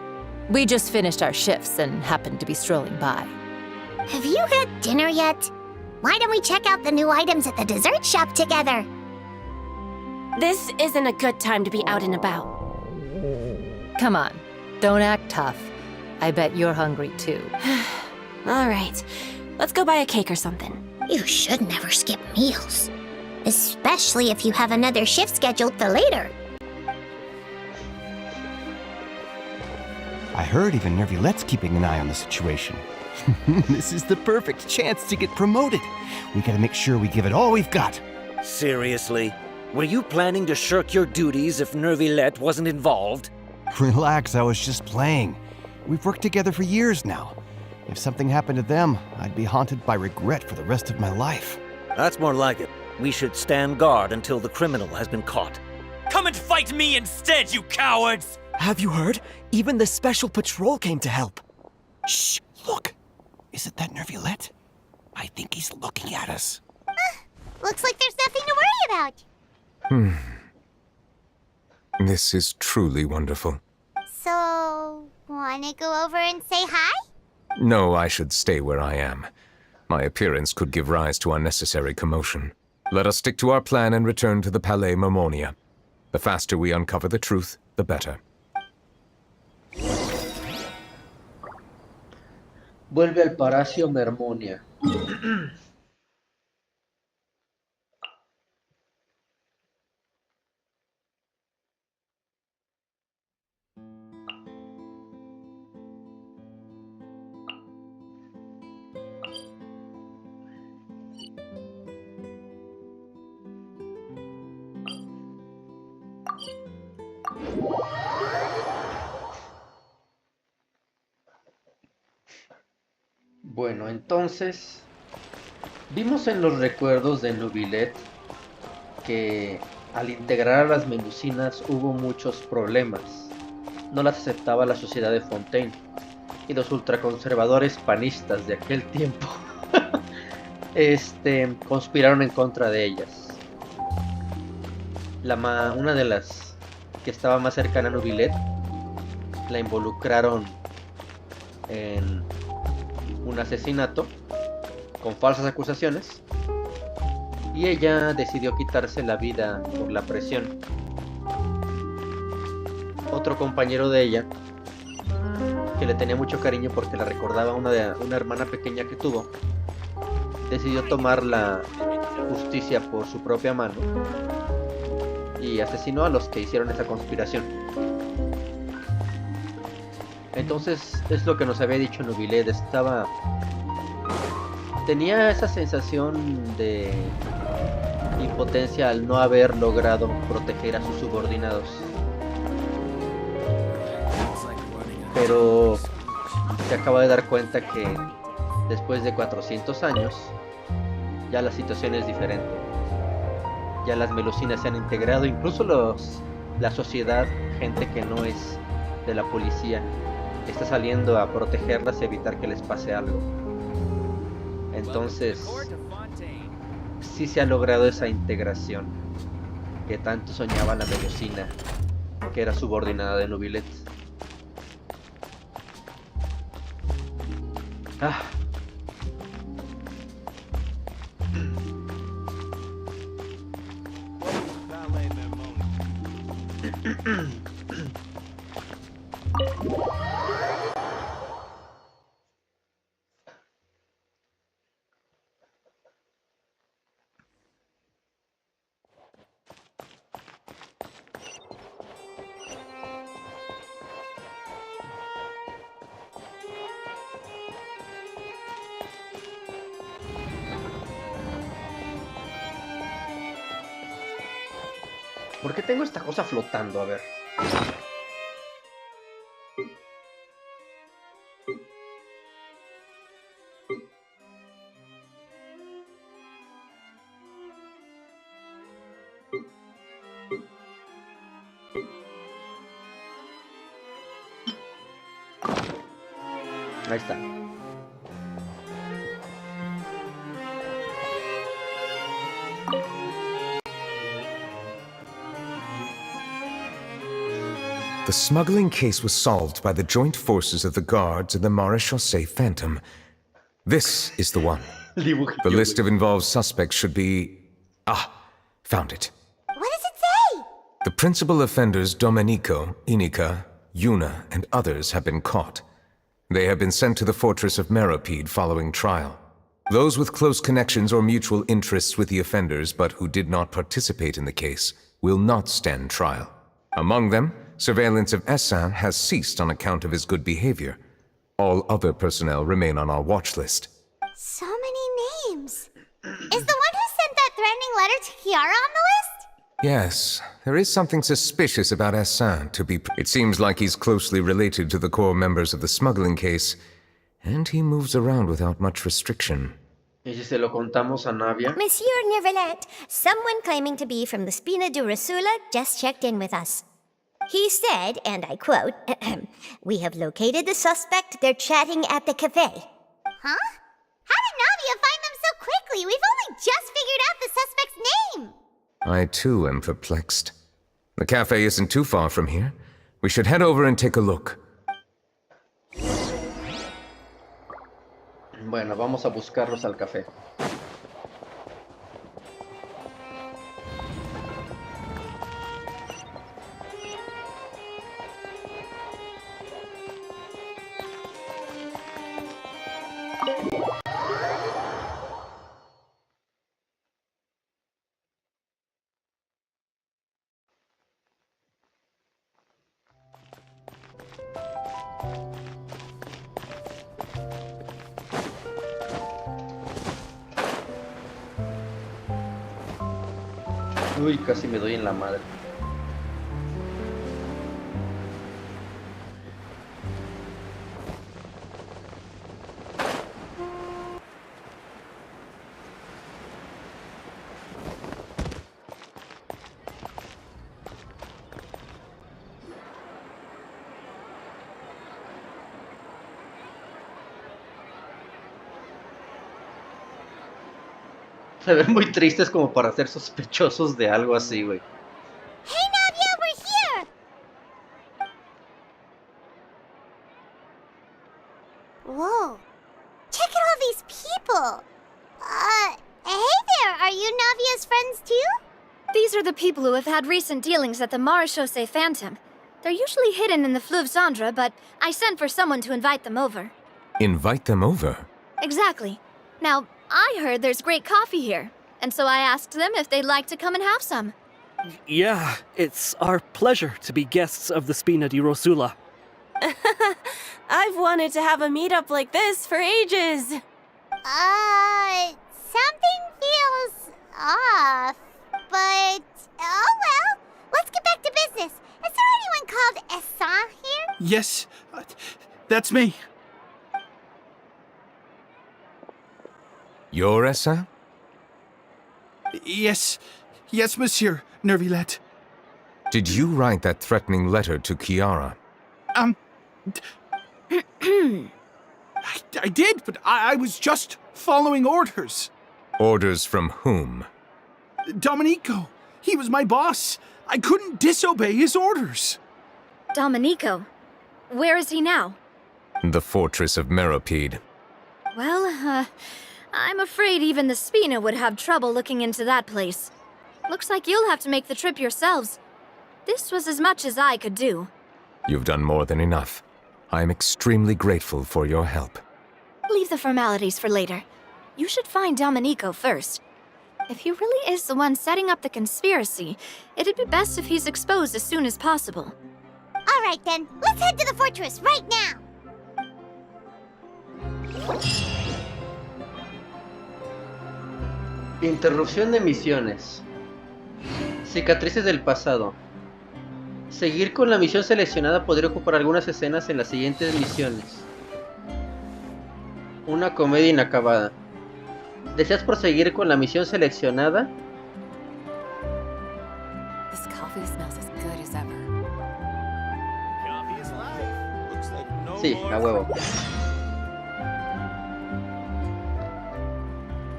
We just finished our shifts and happened to be strolling by. Have you had dinner yet? Why don't we check out the new items at the dessert shop together? This isn't a good time to be out and about. Come on, don't act tough. I bet you're hungry too. All right, let's go buy a cake or something. You should never skip meals. Especially if you have another shift scheduled for later. I heard even Neuvillette's keeping an eye on the situation. This is the perfect chance to get promoted. We gotta make sure we give it all we've got. Seriously? Were you planning to shirk your duties if Neuvillette wasn't involved? Relax, I was just playing. We've worked together for years now. If something happened to them, I'd be haunted by regret for the rest of my life. That's more like it. We should stand guard until the criminal has been caught. Come and fight me instead, you cowards! Have you heard? Even the special patrol came to help. Shh! Look! Isn't that Neuvillette? I think he's looking at us. Looks like there's nothing to worry about. This is truly wonderful. So, wanna go over and say hi? No, I should stay where I am. My appearance could give rise to unnecessary commotion. Let us stick to our plan and return to the Palais Mermonia. The faster we uncover the truth, the better. Vuelve al Palacio Mermonia. Bueno, entonces vimos en los recuerdos de Neuvillette que al integrar a las melusinas hubo muchos problemas. No las aceptaba la sociedad de Fontaine y los ultraconservadores panistas de aquel tiempo conspiraron en contra de ellas. Una de las que estaba más cercana a Neuvillette la involucraron en un asesinato con falsas acusaciones y ella decidió quitarse la vida por la presión. Otro compañero de ella, que le tenía mucho cariño porque la recordaba una hermana pequeña que tuvo, decidió tomar la justicia por su propia mano y asesinó a los que hicieron esa conspiración. Entonces es lo que nos había dicho Neuvillette. Tenía esa sensación de impotencia al no haber logrado proteger a sus subordinados. Pero se acaba de dar cuenta que después de 400 años ya la situación es diferente. Ya las melusinas se han integrado, incluso la sociedad, gente que no es de la policía, está saliendo a protegerlas y evitar que les pase algo. Entonces, sí se ha logrado esa integración que tanto soñaba la melusina, que era subordinada de Neuvillette. ¿Por qué tengo esta cosa flotando? A ver. Ahí está. The smuggling case was solved by the joint forces of the guards and the Maréchaussée Phantom. This is the one. The list of involved suspects should be... found it. What does it say? The principal offenders Domenico, Inica, Yuna, and others have been caught. They have been sent to the fortress of Meropide following trial. Those with close connections or mutual interests with the offenders but who did not participate in the case will not stand trial. Among them, surveillance of Essin has ceased on account of his good behavior. All other personnel remain on our watch list. So many names. Is the one who sent that threatening letter to Kiara on the list? Yes, there is something suspicious about Essin to be... It seems like he's closely related to the core members of the smuggling case, and he moves around without much restriction. ¿Y si se lo contamos a Navia? Monsieur Neuvillette, someone claiming to be from the Spina Dorsula just checked in with us. He said, and I quote, "We have located the suspect. They're chatting at the cafe." Huh? How did Navia find them so quickly? We've only just figured out the suspect's name. I too am perplexed. The cafe isn't too far from here. We should head over and take a look. Bueno, vamos a buscarlos al café. Uy, casi me doy en la madre. Se ven muy tristes como para ser sospechosos de algo así, güey. Hey, Navia, we're here! Whoa. Check out all these people. Hey there, are you Navia's friends too? These are the people who have had recent dealings at the Maréchaussée Phantom. They're usually hidden in the Fleuve Cendre, but I sent for someone to invite them over. Invite them over? Exactly. Now, I heard there's great coffee here, and so I asked them if they'd like to come and have some. Yeah, it's our pleasure to be guests of the Spina di Rosula. I've wanted to have a meetup like this for ages. Something feels off, but oh well. Let's get back to business. Is there anyone called Essin here? Yes, that's me. You're Essin? Yes, Monsieur Neuvillette. Did you write that threatening letter to Kiara? I did, but I was just following orders. Orders from whom? Domenico. He was my boss. I couldn't disobey his orders. Domenico? Where is he now? The fortress of Meropide. Well, I'm afraid even the Spina would have trouble looking into that place. Looks like you'll have to make the trip yourselves. This was as much as I could do. You've done more than enough. I am extremely grateful for your help. Leave the formalities for later. You should find Domenico first. If he really is the one setting up the conspiracy, it'd be best if he's exposed as soon as possible. All right then, let's head to the fortress right now. Interrupción de misiones. Cicatrices del pasado. Seguir con la misión seleccionada podría ocupar algunas escenas en las siguientes misiones. Una comedia inacabada. ¿Deseas proseguir con la misión seleccionada? This coffee smells as good as ever. Sí, a huevo.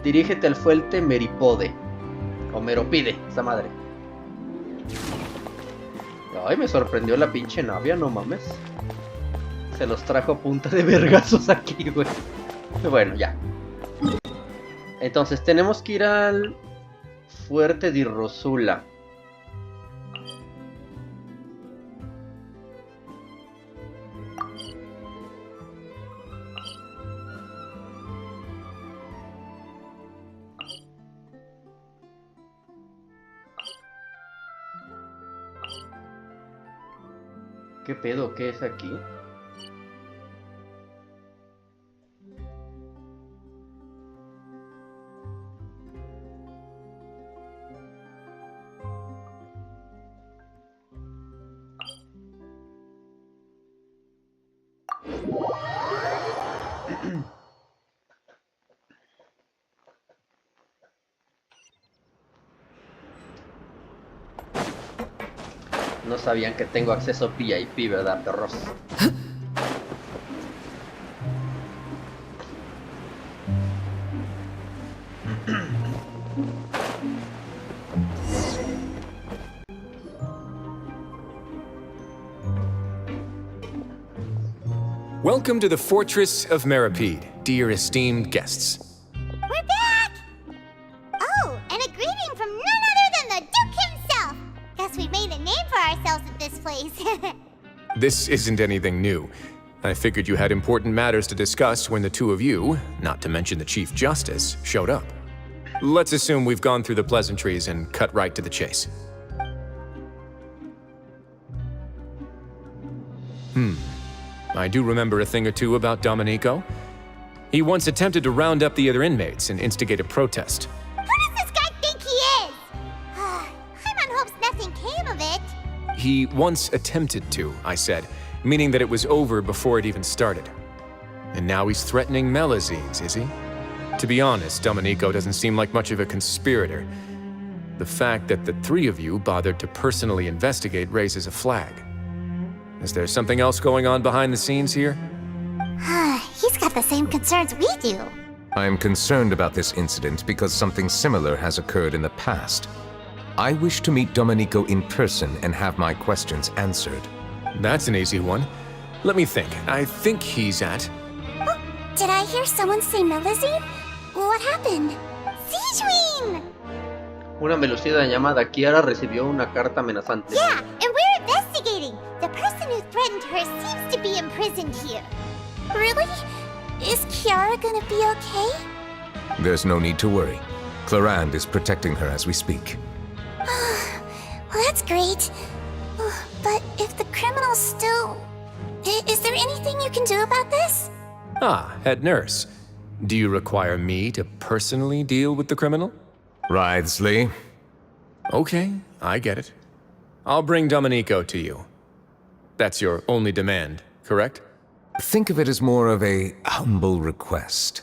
Dirígete al fuerte Meripode. O Meropide, esa madre. Ay, me sorprendió la pinche navia, no mames. Se los trajo a punta de vergazos aquí, güey. Bueno, ya. Entonces, tenemos que ir al fuerte de Rosula. ¿Qué pedo? ¿Qué es aquí? No sabían que tengo acceso VIP, ¿verdad, perros? Welcome to the Fortress of Meripede, dear esteemed guests. We're back! Oh, and a greeting from none other than the Duke himself! Guess we've made a name for ourselves at this place. This isn't anything new. I figured you had important matters to discuss when the two of you, not to mention the Chief Justice, showed up. Let's assume we've gone through the pleasantries and cut right to the chase. I do remember a thing or two about Domenico. He once attempted to round up the other inmates and instigate a protest. Who does this guy think he is? Paimon hopes nothing came of it. He once attempted to, I said, meaning that it was over before it even started. And now he's threatening Melazines, is he? To be honest, Domenico doesn't seem like much of a conspirator. The fact that the three of you bothered to personally investigate raises a flag. Is there something else going on behind the scenes here? He's got the same concerns we do. I am concerned about this incident because something similar has occurred in the past. I wish to meet Domenico in person and have my questions answered. That's an easy one. Let me think. I think he's at... Oh, did I hear someone say Melazine? What happened? Sijuin! Una melucida llamada Kiara recibió una carta amenazante. Yeah, and we're investigating. The person who threatened her seems to be imprisoned here. Really? Is Kiara gonna be okay? There's no need to worry. Clarande is protecting her as we speak. Well, that's great. But if the criminal's still... Is there anything you can do about this? Ah, head nurse. Do you require me to personally deal with the criminal? Writhsley. Okay, I get it. I'll bring Domenico to you. That's your only demand, correct? Think of it as more of a humble request.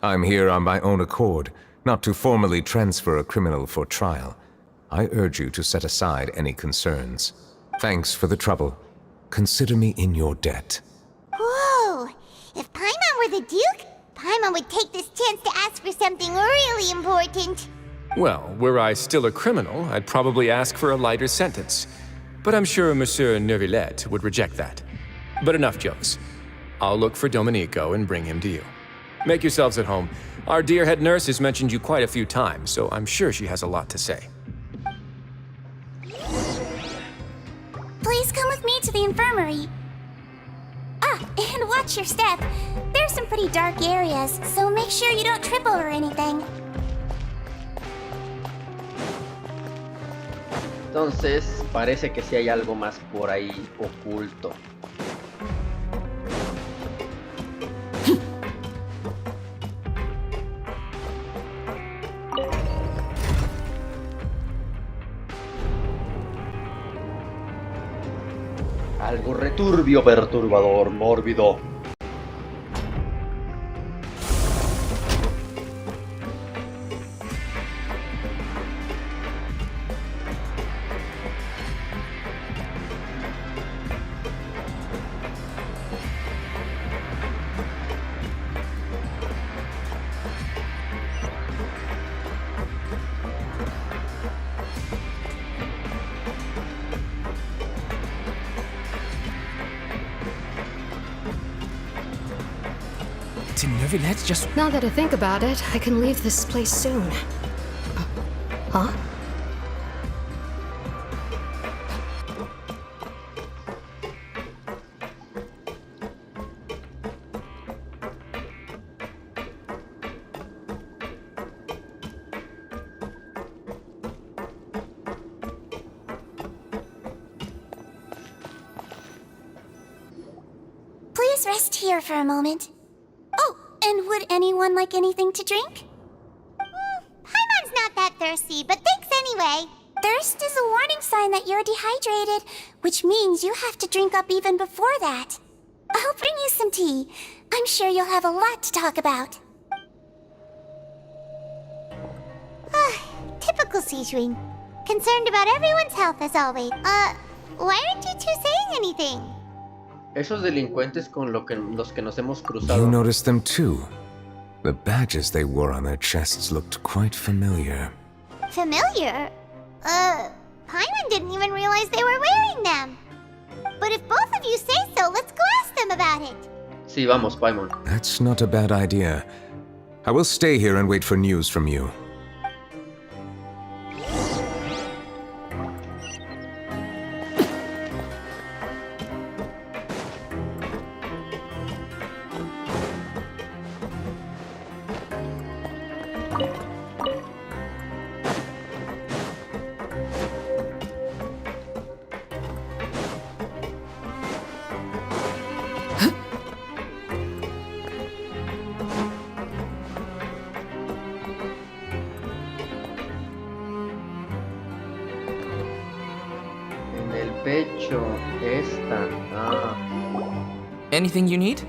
I'm here on my own accord, not to formally transfer a criminal for trial. I urge you to set aside any concerns. Thanks for the trouble. Consider me in your debt. Whoa! If Paimon were the Duke, Paimon would take this chance to ask for something really important. Well, were I still a criminal, I'd probably ask for a lighter sentence. But I'm sure Monsieur Neuvillette would reject that. But enough jokes. I'll look for Domenico and bring him to you. Make yourselves at home. Our dear head nurse has mentioned you quite a few times, so I'm sure she has a lot to say. Please come with me to the infirmary. Ah, and watch your step. There's some pretty dark areas, so make sure you don't trip over anything. Entonces, parece que sí hay algo más por ahí oculto. Algo returbio, perturbador, mórbido. Did Neuvillette just... Now that I think about it, I can leave this place soon. Huh? Please rest here for a moment. Oh, and would anyone like anything to drink? Paimon's not that thirsty, but thanks anyway. Thirst is a warning sign that you're dehydrated, which means you have to drink up even before that. I'll bring you some tea. I'm sure you'll have a lot to talk about. Typical Sejuin. Concerned about everyone's health as always. Why aren't you two saying anything? Esos delincuentes con los que nos hemos cruzado. You noticed them too. The badges they wore on their chests looked quite familiar. Familiar? Paimon didn't even realize they were wearing them. But if both of you say so, let's go ask them about it. Sí, vamos, Paimon. That's not a bad idea. I will stay here and wait for news from you. Pecho, esta. Anything you need?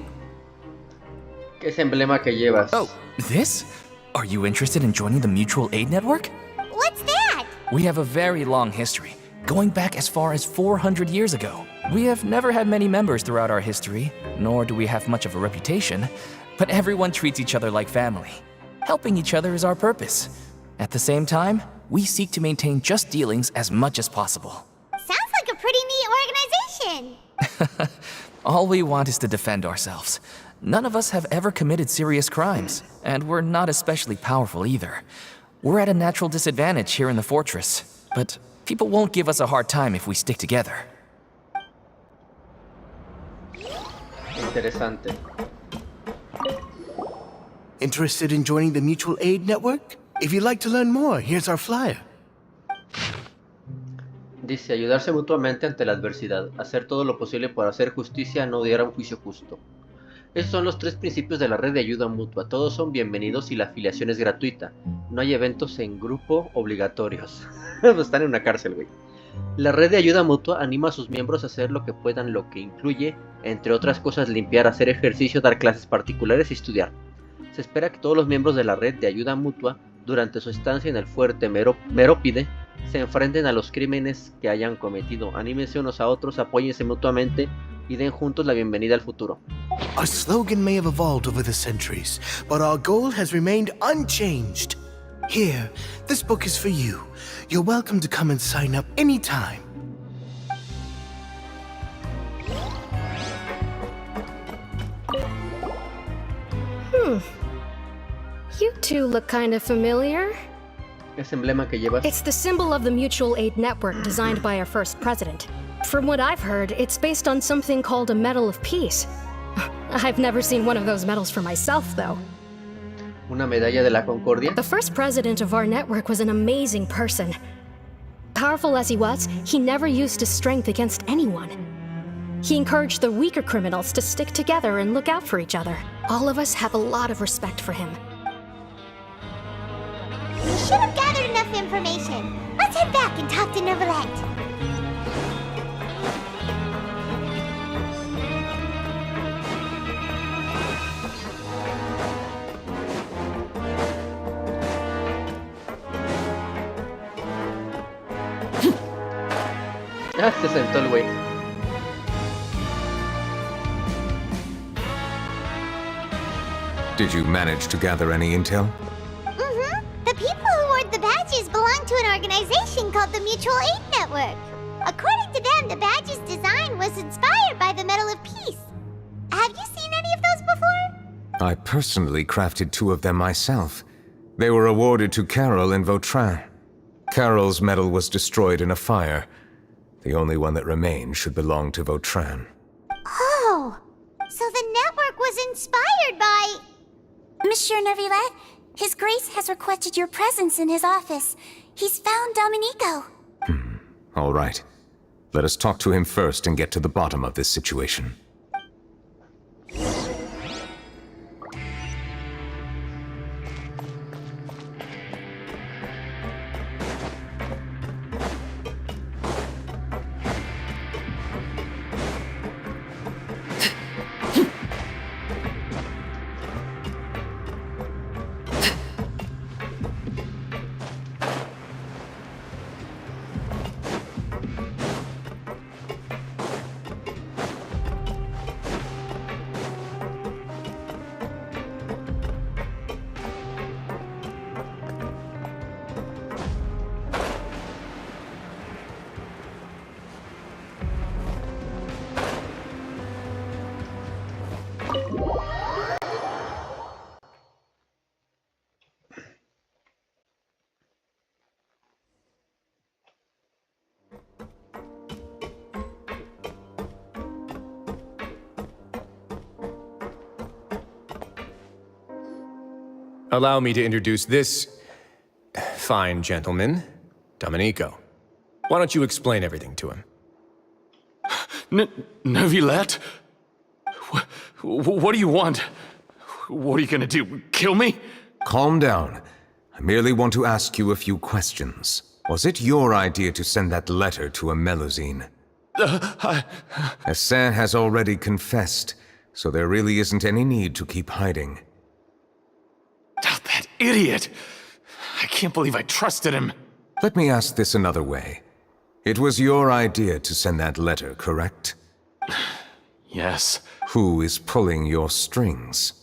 ¿Qué es emblema que llevas? Oh, this? Are you interested in joining the Mutual Aid Network? What's that? We have a very long history, going back as far as 400 years ago. We have never had many members throughout our history, nor do we have much of a reputation, but everyone treats each other like family. Helping each other is our purpose. At the same time, we seek to maintain just dealings as much as possible. Sounds like a pretty neat organization. All we want is to defend ourselves. None of us have ever committed serious crimes, and we're not especially powerful either. We're at a natural disadvantage here in the fortress, but people won't give us a hard time if we stick together. Interesante. Interested in joining the Mutual Aid Network? If you'd like to learn more, here's our flyer. Dice, ayudarse mutuamente ante la adversidad, hacer todo lo posible por hacer justicia, no odiar a un juicio justo. Esos son los tres principios de la red de ayuda mutua. Todos son bienvenidos y la afiliación es gratuita. No hay eventos en grupo obligatorios. Están en una cárcel, güey. La red de ayuda mutua anima a sus miembros a hacer lo que puedan, lo que incluye, entre otras cosas, limpiar, hacer ejercicio, dar clases particulares y estudiar. Se espera que todos los miembros de la red de ayuda mutua, durante su estancia en el fuerte Merópide, se enfrenten a los crímenes que hayan cometido. Anímense unos a otros, apóyense mutuamente y den juntos la bienvenida al futuro. Our slogan may have evolved over the centuries, but our goal has remained unchanged. Here, this book is for you. You're welcome to come and sign up anytime. You two look kind of familiar. Ese emblema que llevas. It's the symbol of the Mutual Aid Network designed by our first president. From what I've heard, it's based on something called a Medal of Peace. I've never seen one of those medals for myself, though. Una medalla de la Concordia. The first president of our network was an amazing person. Powerful as he was, he never used his strength against anyone. He encouraged the weaker criminals to stick together and look out for each other. All of us have a lot of respect for him. We should have gathered enough information. Let's head back and talk to Neuvillette. Ah, se sentó el güey. Did you manage to gather any intel? The people who wore the badges belong to an organization called the Mutual Aid Network. According to them, the badge's design was inspired by the Medal of Peace. Have you seen any of those before? I personally crafted 2 of them myself. They were awarded to Carole and Vautrin. Carole's medal was destroyed in a fire. The only one that remained should belong to Vautrin. Oh, so the network was inspired by... Monsieur Neuvillette, His Grace has requested your presence in his office. He's found Domenico. All right. Let us talk to him first and get to the bottom of this situation. Allow me to introduce this fine gentleman, Domenico. Why don't you explain everything to him? Neuvillette? What do you want? What are you gonna do, kill me? Calm down. I merely want to ask you a few questions. Was it your idea to send that letter to a Melusine? Hace has already confessed, so there really isn't any need to keep hiding. That idiot! I can't believe I trusted him. Let me ask this another way. It was your idea to send that letter, correct? Yes. Who is pulling your strings?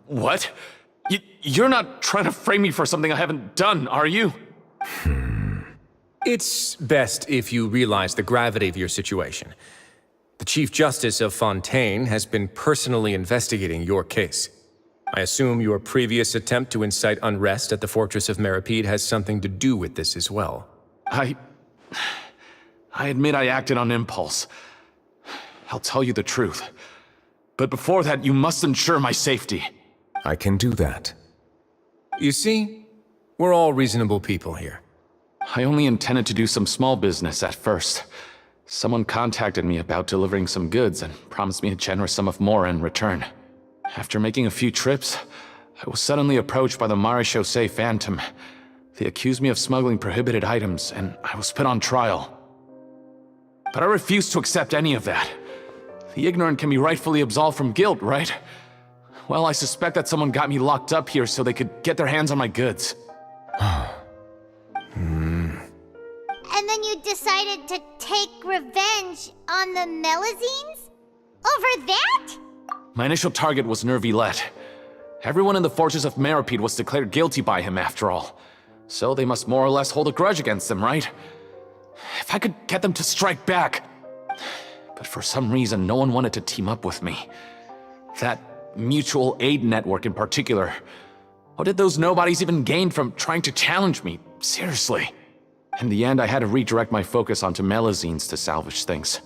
What? You're not trying to frame me for something I haven't done, are you? It's best if you realize the gravity of your situation. The Chief Justice of Fontaine has been personally investigating your case. I assume your previous attempt to incite unrest at the Fortress of Meripede has something to do with this as well. I admit I acted on impulse. I'll tell you the truth. But before that, you must ensure my safety. I can do that. You see, we're all reasonable people here. I only intended to do some small business at first. Someone contacted me about delivering some goods and promised me a generous sum of more in return. After making a few trips, I was suddenly approached by the Maréchaussée Phantom. They accused me of smuggling prohibited items, and I was put on trial. But I refused to accept any of that. The ignorant can be rightfully absolved from guilt, right? Well, I suspect that someone got me locked up here so they could get their hands on my goods. And then you decided to take revenge on the Melusines? Over that? My initial target was Neuvillette. Everyone in the Fortress of Meripede was declared guilty by him after all. So they must more or less hold a grudge against him, right? If I could get them to strike back. But for some reason, no one wanted to team up with me. That mutual aid network in particular. What did those nobodies even gain from trying to challenge me? Seriously. In the end, I had to redirect my focus onto Melusines to salvage things.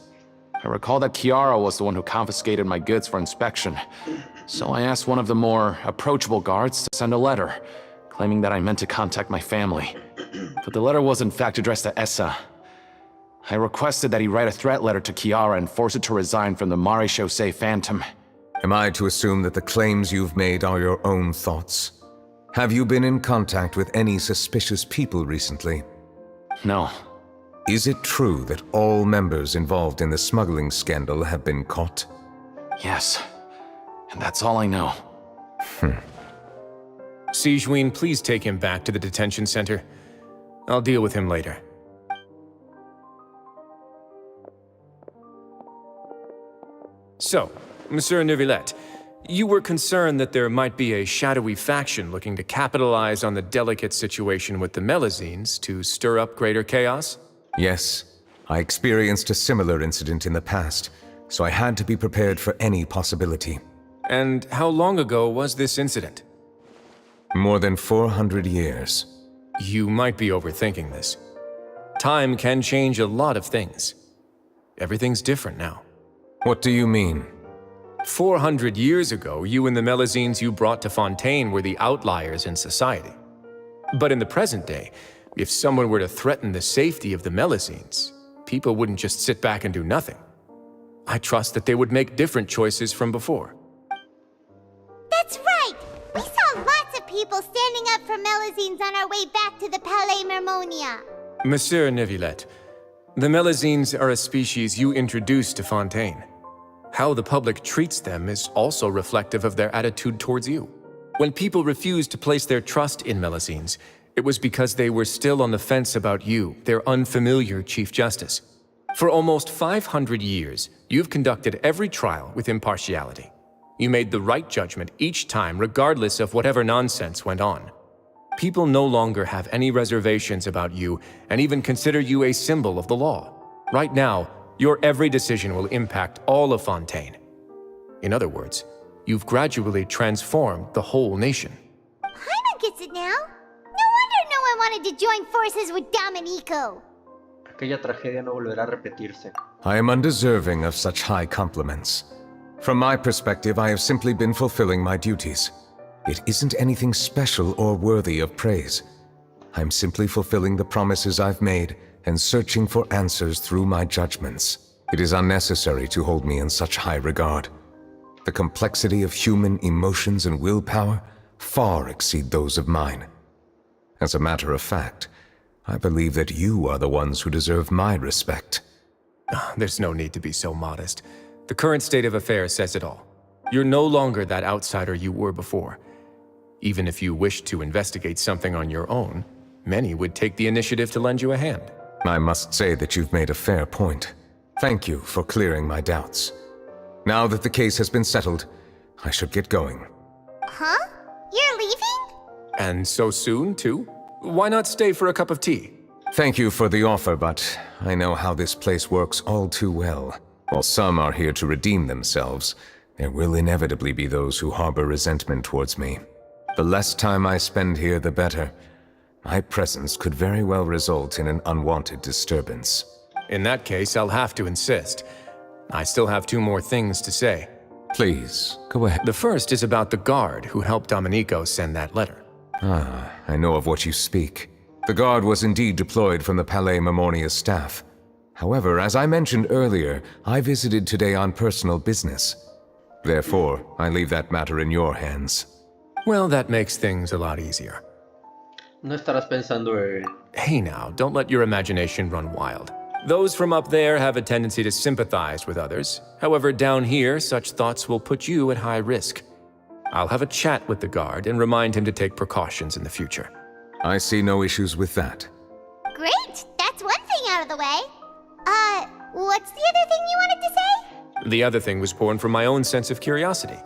I recall that Kiara was the one who confiscated my goods for inspection, so I asked one of the more approachable guards to send a letter, claiming that I meant to contact my family. But the letter was in fact addressed to Essa. I requested that he write a threat letter to Kiara and force it to resign from the Maréchaussée Phantom. Am I to assume that the claims you've made are your own thoughts? Have you been in contact with any suspicious people recently? No. Is it true that all members involved in the smuggling scandal have been caught? Yes. And that's all I know. Sigewinne, please take him back to the detention center. I'll deal with him later. So, Monsieur Neuvillette, you were concerned that there might be a shadowy faction looking to capitalize on the delicate situation with the Melusines to stir up greater chaos? Yes. I experienced a similar incident in the past, so I had to be prepared for any possibility. And how long ago was this incident? More than 400 years. You might be overthinking this. Time can change a lot of things. Everything's different now. What do you mean? 400 years ago, you and the Melazines you brought to Fontaine were the outliers in society. But in the present day, if someone were to threaten the safety of the Melazines, people wouldn't just sit back and do nothing. I trust that they would make different choices from before. That's right! We saw lots of people standing up for Melazines on our way back to the Palacio Mermonia. Monsieur Neuvillette, the Melazines are a species you introduced to Fontaine. How the public treats them is also reflective of their attitude towards you. When people refused to place their trust in Melazines, it was because they were still on the fence about you, their unfamiliar Chief Justice. For almost 500 years, you've conducted every trial with impartiality. You made the right judgment each time, regardless of whatever nonsense went on. People no longer have any reservations about you and even consider you a symbol of the law. Right now, your every decision will impact all of Fontaine. In other words, you've gradually transformed the whole nation. Paimon gets it now. No wonder no one wanted to join forces with Domenico. Aquella tragedia no volverá a repetirse. I am undeserving of such high compliments. From my perspective, I have simply been fulfilling my duties. It isn't anything special or worthy of praise. I'm simply fulfilling the promises I've made and searching for answers through my judgments. It is unnecessary to hold me in such high regard. The complexity of human emotions and willpower far exceed those of mine. As a matter of fact, I believe that you are the ones who deserve my respect. There's no need to be so modest. The current state of affairs says it all. You're no longer that outsider you were before. Even if you wished to investigate something on your own, many would take the initiative to lend you a hand. I must say that you've made a fair point. Thank you for clearing my doubts. Now that the case has been settled, I should get going. Huh? You're leaving? And so soon, too? Why not stay for a cup of tea? Thank you for the offer, but I know how this place works all too well. While some are here to redeem themselves, there will inevitably be those who harbor resentment towards me. The less time I spend here, the better. My presence could very well result in an unwanted disturbance. In that case, I'll have to insist. I still have 2 more things to say. Please, go ahead. The first is about the guard who helped Domenico send that letter. I know of what you speak. The guard was indeed deployed from the Palacio Mermonia staff. However, as I mentioned earlier, I visited today on personal business. Therefore, I leave that matter in your hands. Well, that makes things a lot easier. No estarás pensando en... Hey now, don't let your imagination run wild. Those from up there have a tendency to sympathize with others. However, down here, such thoughts will put you at high risk. I'll have a chat with the guard and remind him to take precautions in the future. I see no issues with that. Great! That's one thing out of the way. What's the other thing you wanted to say? The other thing was born from my own sense of curiosity.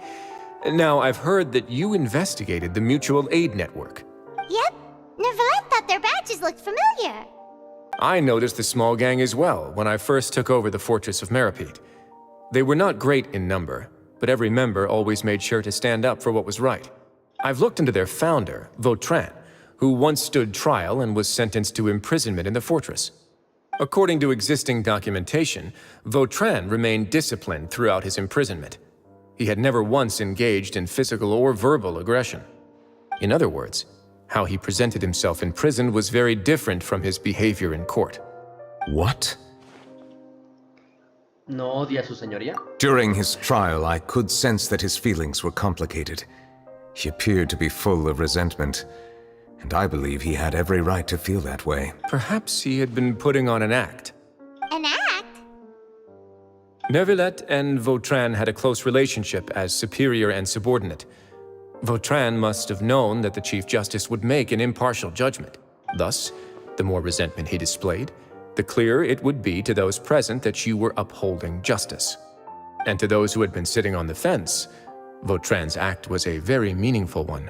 Now, I've heard that you investigated the mutual aid network. Yep. Neuvillette thought their badges looked familiar. I noticed the small gang as well when I first took over the fortress of Meripede. They were not great in number, but every member always made sure to stand up for what was right. I've looked into their founder, Vautrin, who once stood trial and was sentenced to imprisonment in the fortress. According to existing documentation, Vautrin remained disciplined throughout his imprisonment. He had never once engaged in physical or verbal aggression. In other words, how he presented himself in prison was very different from his behavior in court. What? ¿No odia a su señoría? During his trial, I could sense that his feelings were complicated. He appeared to be full of resentment, and I believe he had every right to feel that way. Perhaps he had been putting on an act. An act? Neuvillette and Vautrin had a close relationship as superior and subordinate. Vautrin must have known that the Chief Justice would make an impartial judgment. Thus, the more resentment he displayed, the clearer it would be to those present that you were upholding justice. And to those who had been sitting on the fence, Vautrin's act was a very meaningful one.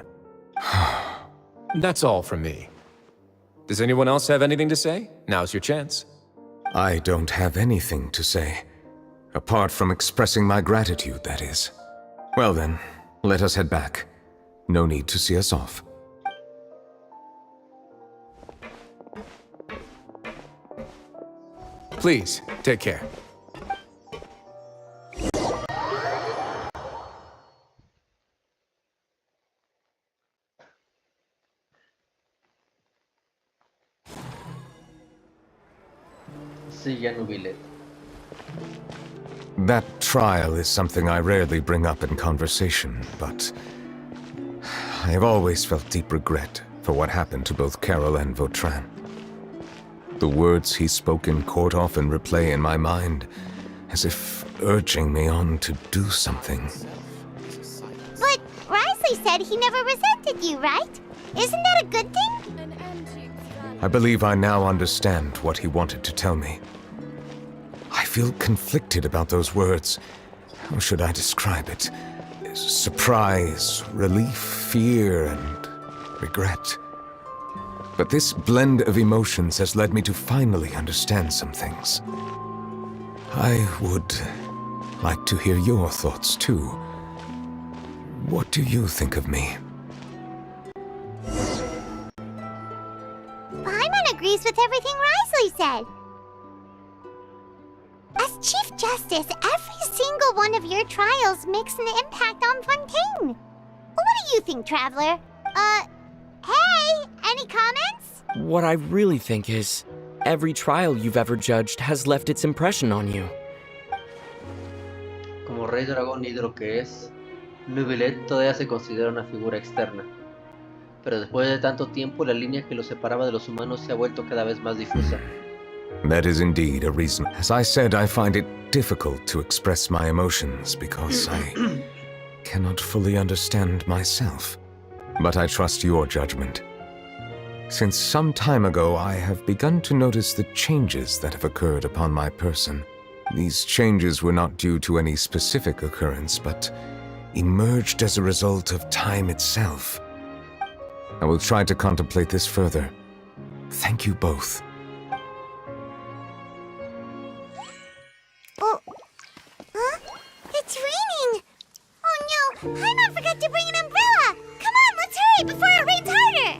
That's all from me. Does anyone else have anything to say? Now's your chance. I don't have anything to say. Apart from expressing my gratitude, that is. Well then, let us head back. No need to see us off. Please, take care. Silla Neuvillette. That trial is something I rarely bring up in conversation, but I have always felt deep regret for what happened to both Carole and Vautrin. The words he spoke in court often replay in my mind, as if urging me on to do something. But Risley said he never resented you, right? Isn't that a good thing? I believe I now understand what he wanted to tell me. I feel conflicted about those words. How should I describe it? Surprise, relief, fear, and regret. But this blend of emotions has led me to finally understand some things. I would like to hear your thoughts too. What do you think of me? Paimon agrees with everything Risley said. As Chief Justice, every single one of your trials makes an impact on Fontaine. What do you think, Traveler? Hey, any comments? What I really think is, every trial you've ever judged has left its impression on you. Como rey dragón hidro que es, Neuvillette todavía se considera una figura externa. Pero después de tanto tiempo, la línea que los separaba de los humanos se ha vuelto cada vez más difusa. That is indeed a reason. As I said, I find it difficult to express my emotions because I cannot fully understand myself. But I trust your judgment. Since some time ago, I have begun to notice the changes that have occurred upon my person. These changes were not due to any specific occurrence, but emerged as a result of time itself. I will try to contemplate this further. Thank you both. Oh, huh? It's raining! Oh no, Paimon forgot to bring an umbrella! Come on, let's hurry before it rains harder!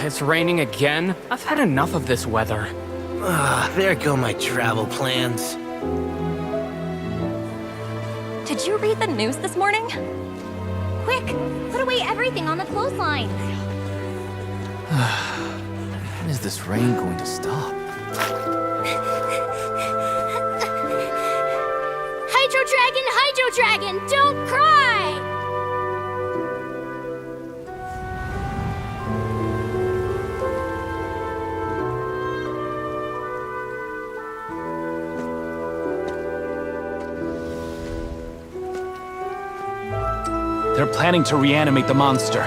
It's raining again? I've had enough of this weather. There go my travel plans. Did you read the news this morning? Quick, put away everything on the clothesline. When is this rain going to stop? Hydro Dragon, don't cry! They're planning to reanimate the monster.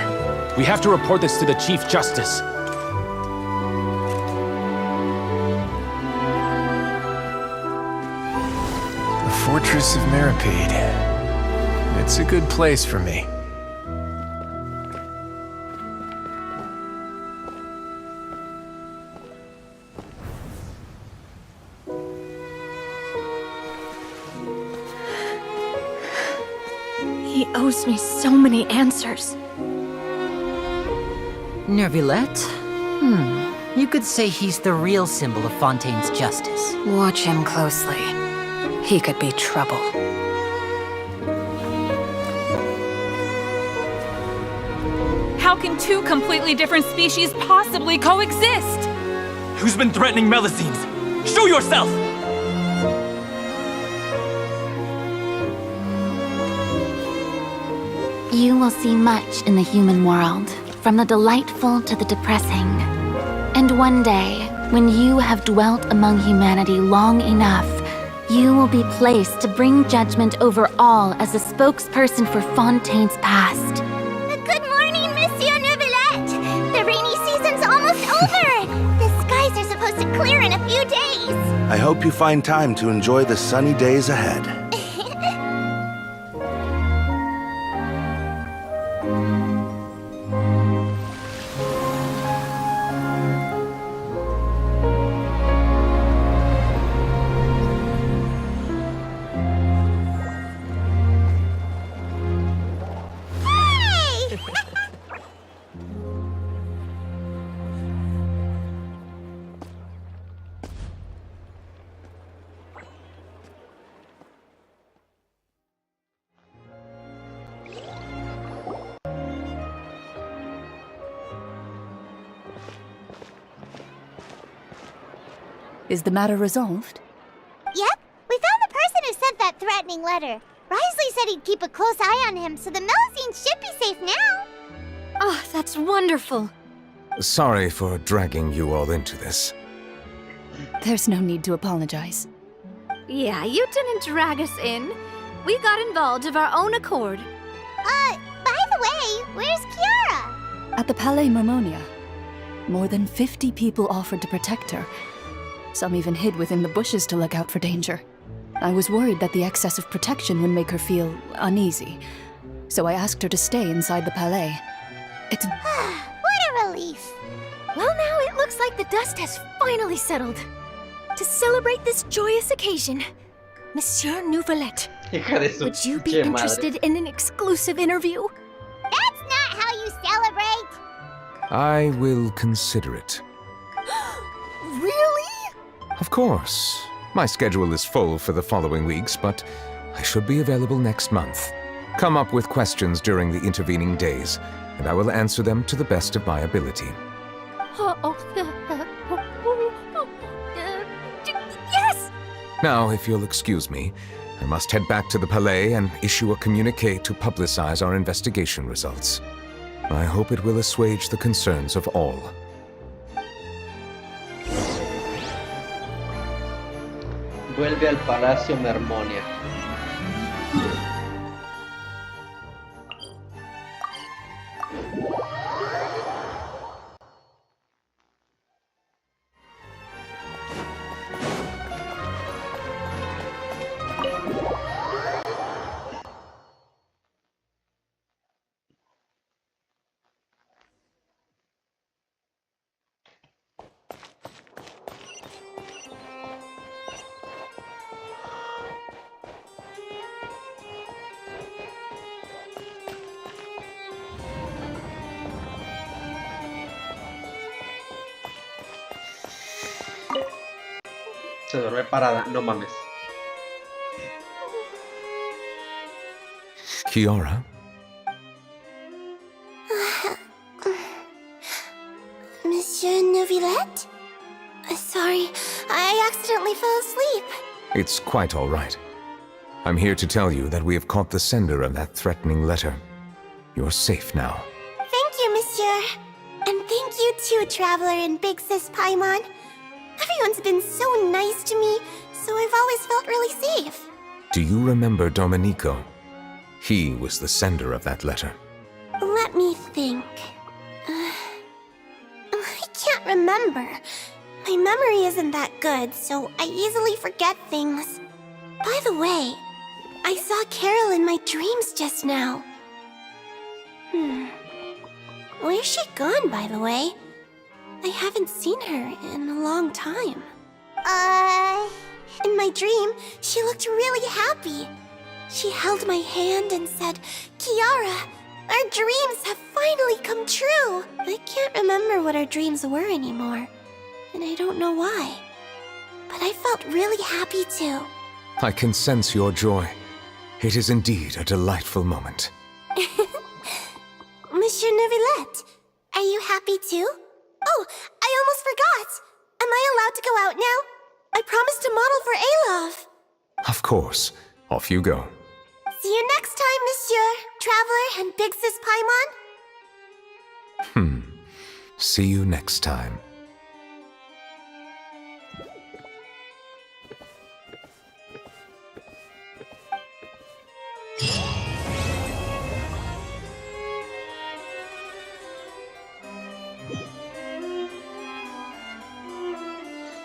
We have to report this to the Chief Justice. The Fortress of Mermonia. It's a good place for me. He owes me so many answers. Neuvillette? You could say he's the real symbol of Fontaine's justice. Watch him closely. He could be trouble. How can two completely different species possibly coexist? Who's been threatening Melusines? Show yourself! You will see much in the human world, from the delightful to the depressing. And one day, when you have dwelt among humanity long enough, you will be placed to bring judgment over all as a spokesperson for Fontaine's past. Good morning, Monsieur Neuvillette! The rainy season's almost over! The skies are supposed to clear in a few days! I hope you find time to enjoy the sunny days ahead. Is the matter resolved? Yep, we found the person who sent that threatening letter. Risley said he'd keep a close eye on him, so the Melusines should be safe now. Oh, that's wonderful. Sorry for dragging you all into this. There's no need to apologize. Yeah, you didn't drag us in. We got involved of our own accord. By the way, where's Kiara? At the Palacio Mermonia, more than 50 people offered to protect her. Some even hid within the bushes to look out for danger. I was worried that the excess of protection would make her feel uneasy, so I asked her to stay inside the palais. It's... What a relief. Well, now it looks like the dust has finally settled. To celebrate this joyous occasion, Monsieur Neuvillette, would you be interested in an exclusive interview? That's not how you celebrate! I will consider it. Really? Of course. My schedule is full for the following weeks, but I should be available next month. Come up with questions during the intervening days, and I will answer them to the best of my ability. Yes! Now, if you'll excuse me, I must head back to the Palais and issue a communiqué to publicize our investigation results. I hope it will assuage the concerns of all. Vuelve al Palacio Mermonia. Se duerme parada, no mames. Kiara? Monsieur Neuvillette? Sorry, I accidentally fell asleep. It's quite all right. I'm here to tell you that we have caught the sender of that threatening letter. You're safe now. Thank you, Monsieur. And thank you too, Traveler and Big Sis Paimon. Everyone's been so nice to me, so I've always felt really safe. Do you remember Domenico? He was the sender of that letter. Let me think. I can't remember. My memory isn't that good, so I easily forget things. By the way, I saw Carole in my dreams just now. Where's she gone, by the way? I haven't seen her in a long time. In my dream, she looked really happy. She held my hand and said, "Kiara, our dreams have finally come true." I can't remember what our dreams were anymore, and I don't know why. But I felt really happy too. I can sense your joy. It is indeed a delightful moment. Monsieur Neuvillette, are you happy too? Oh, I almost forgot! Am I allowed to go out now? I promised to model for Alov. Of course. Off you go. See you next time, Monsieur, Traveler, and Big Sis Paimon. See you next time.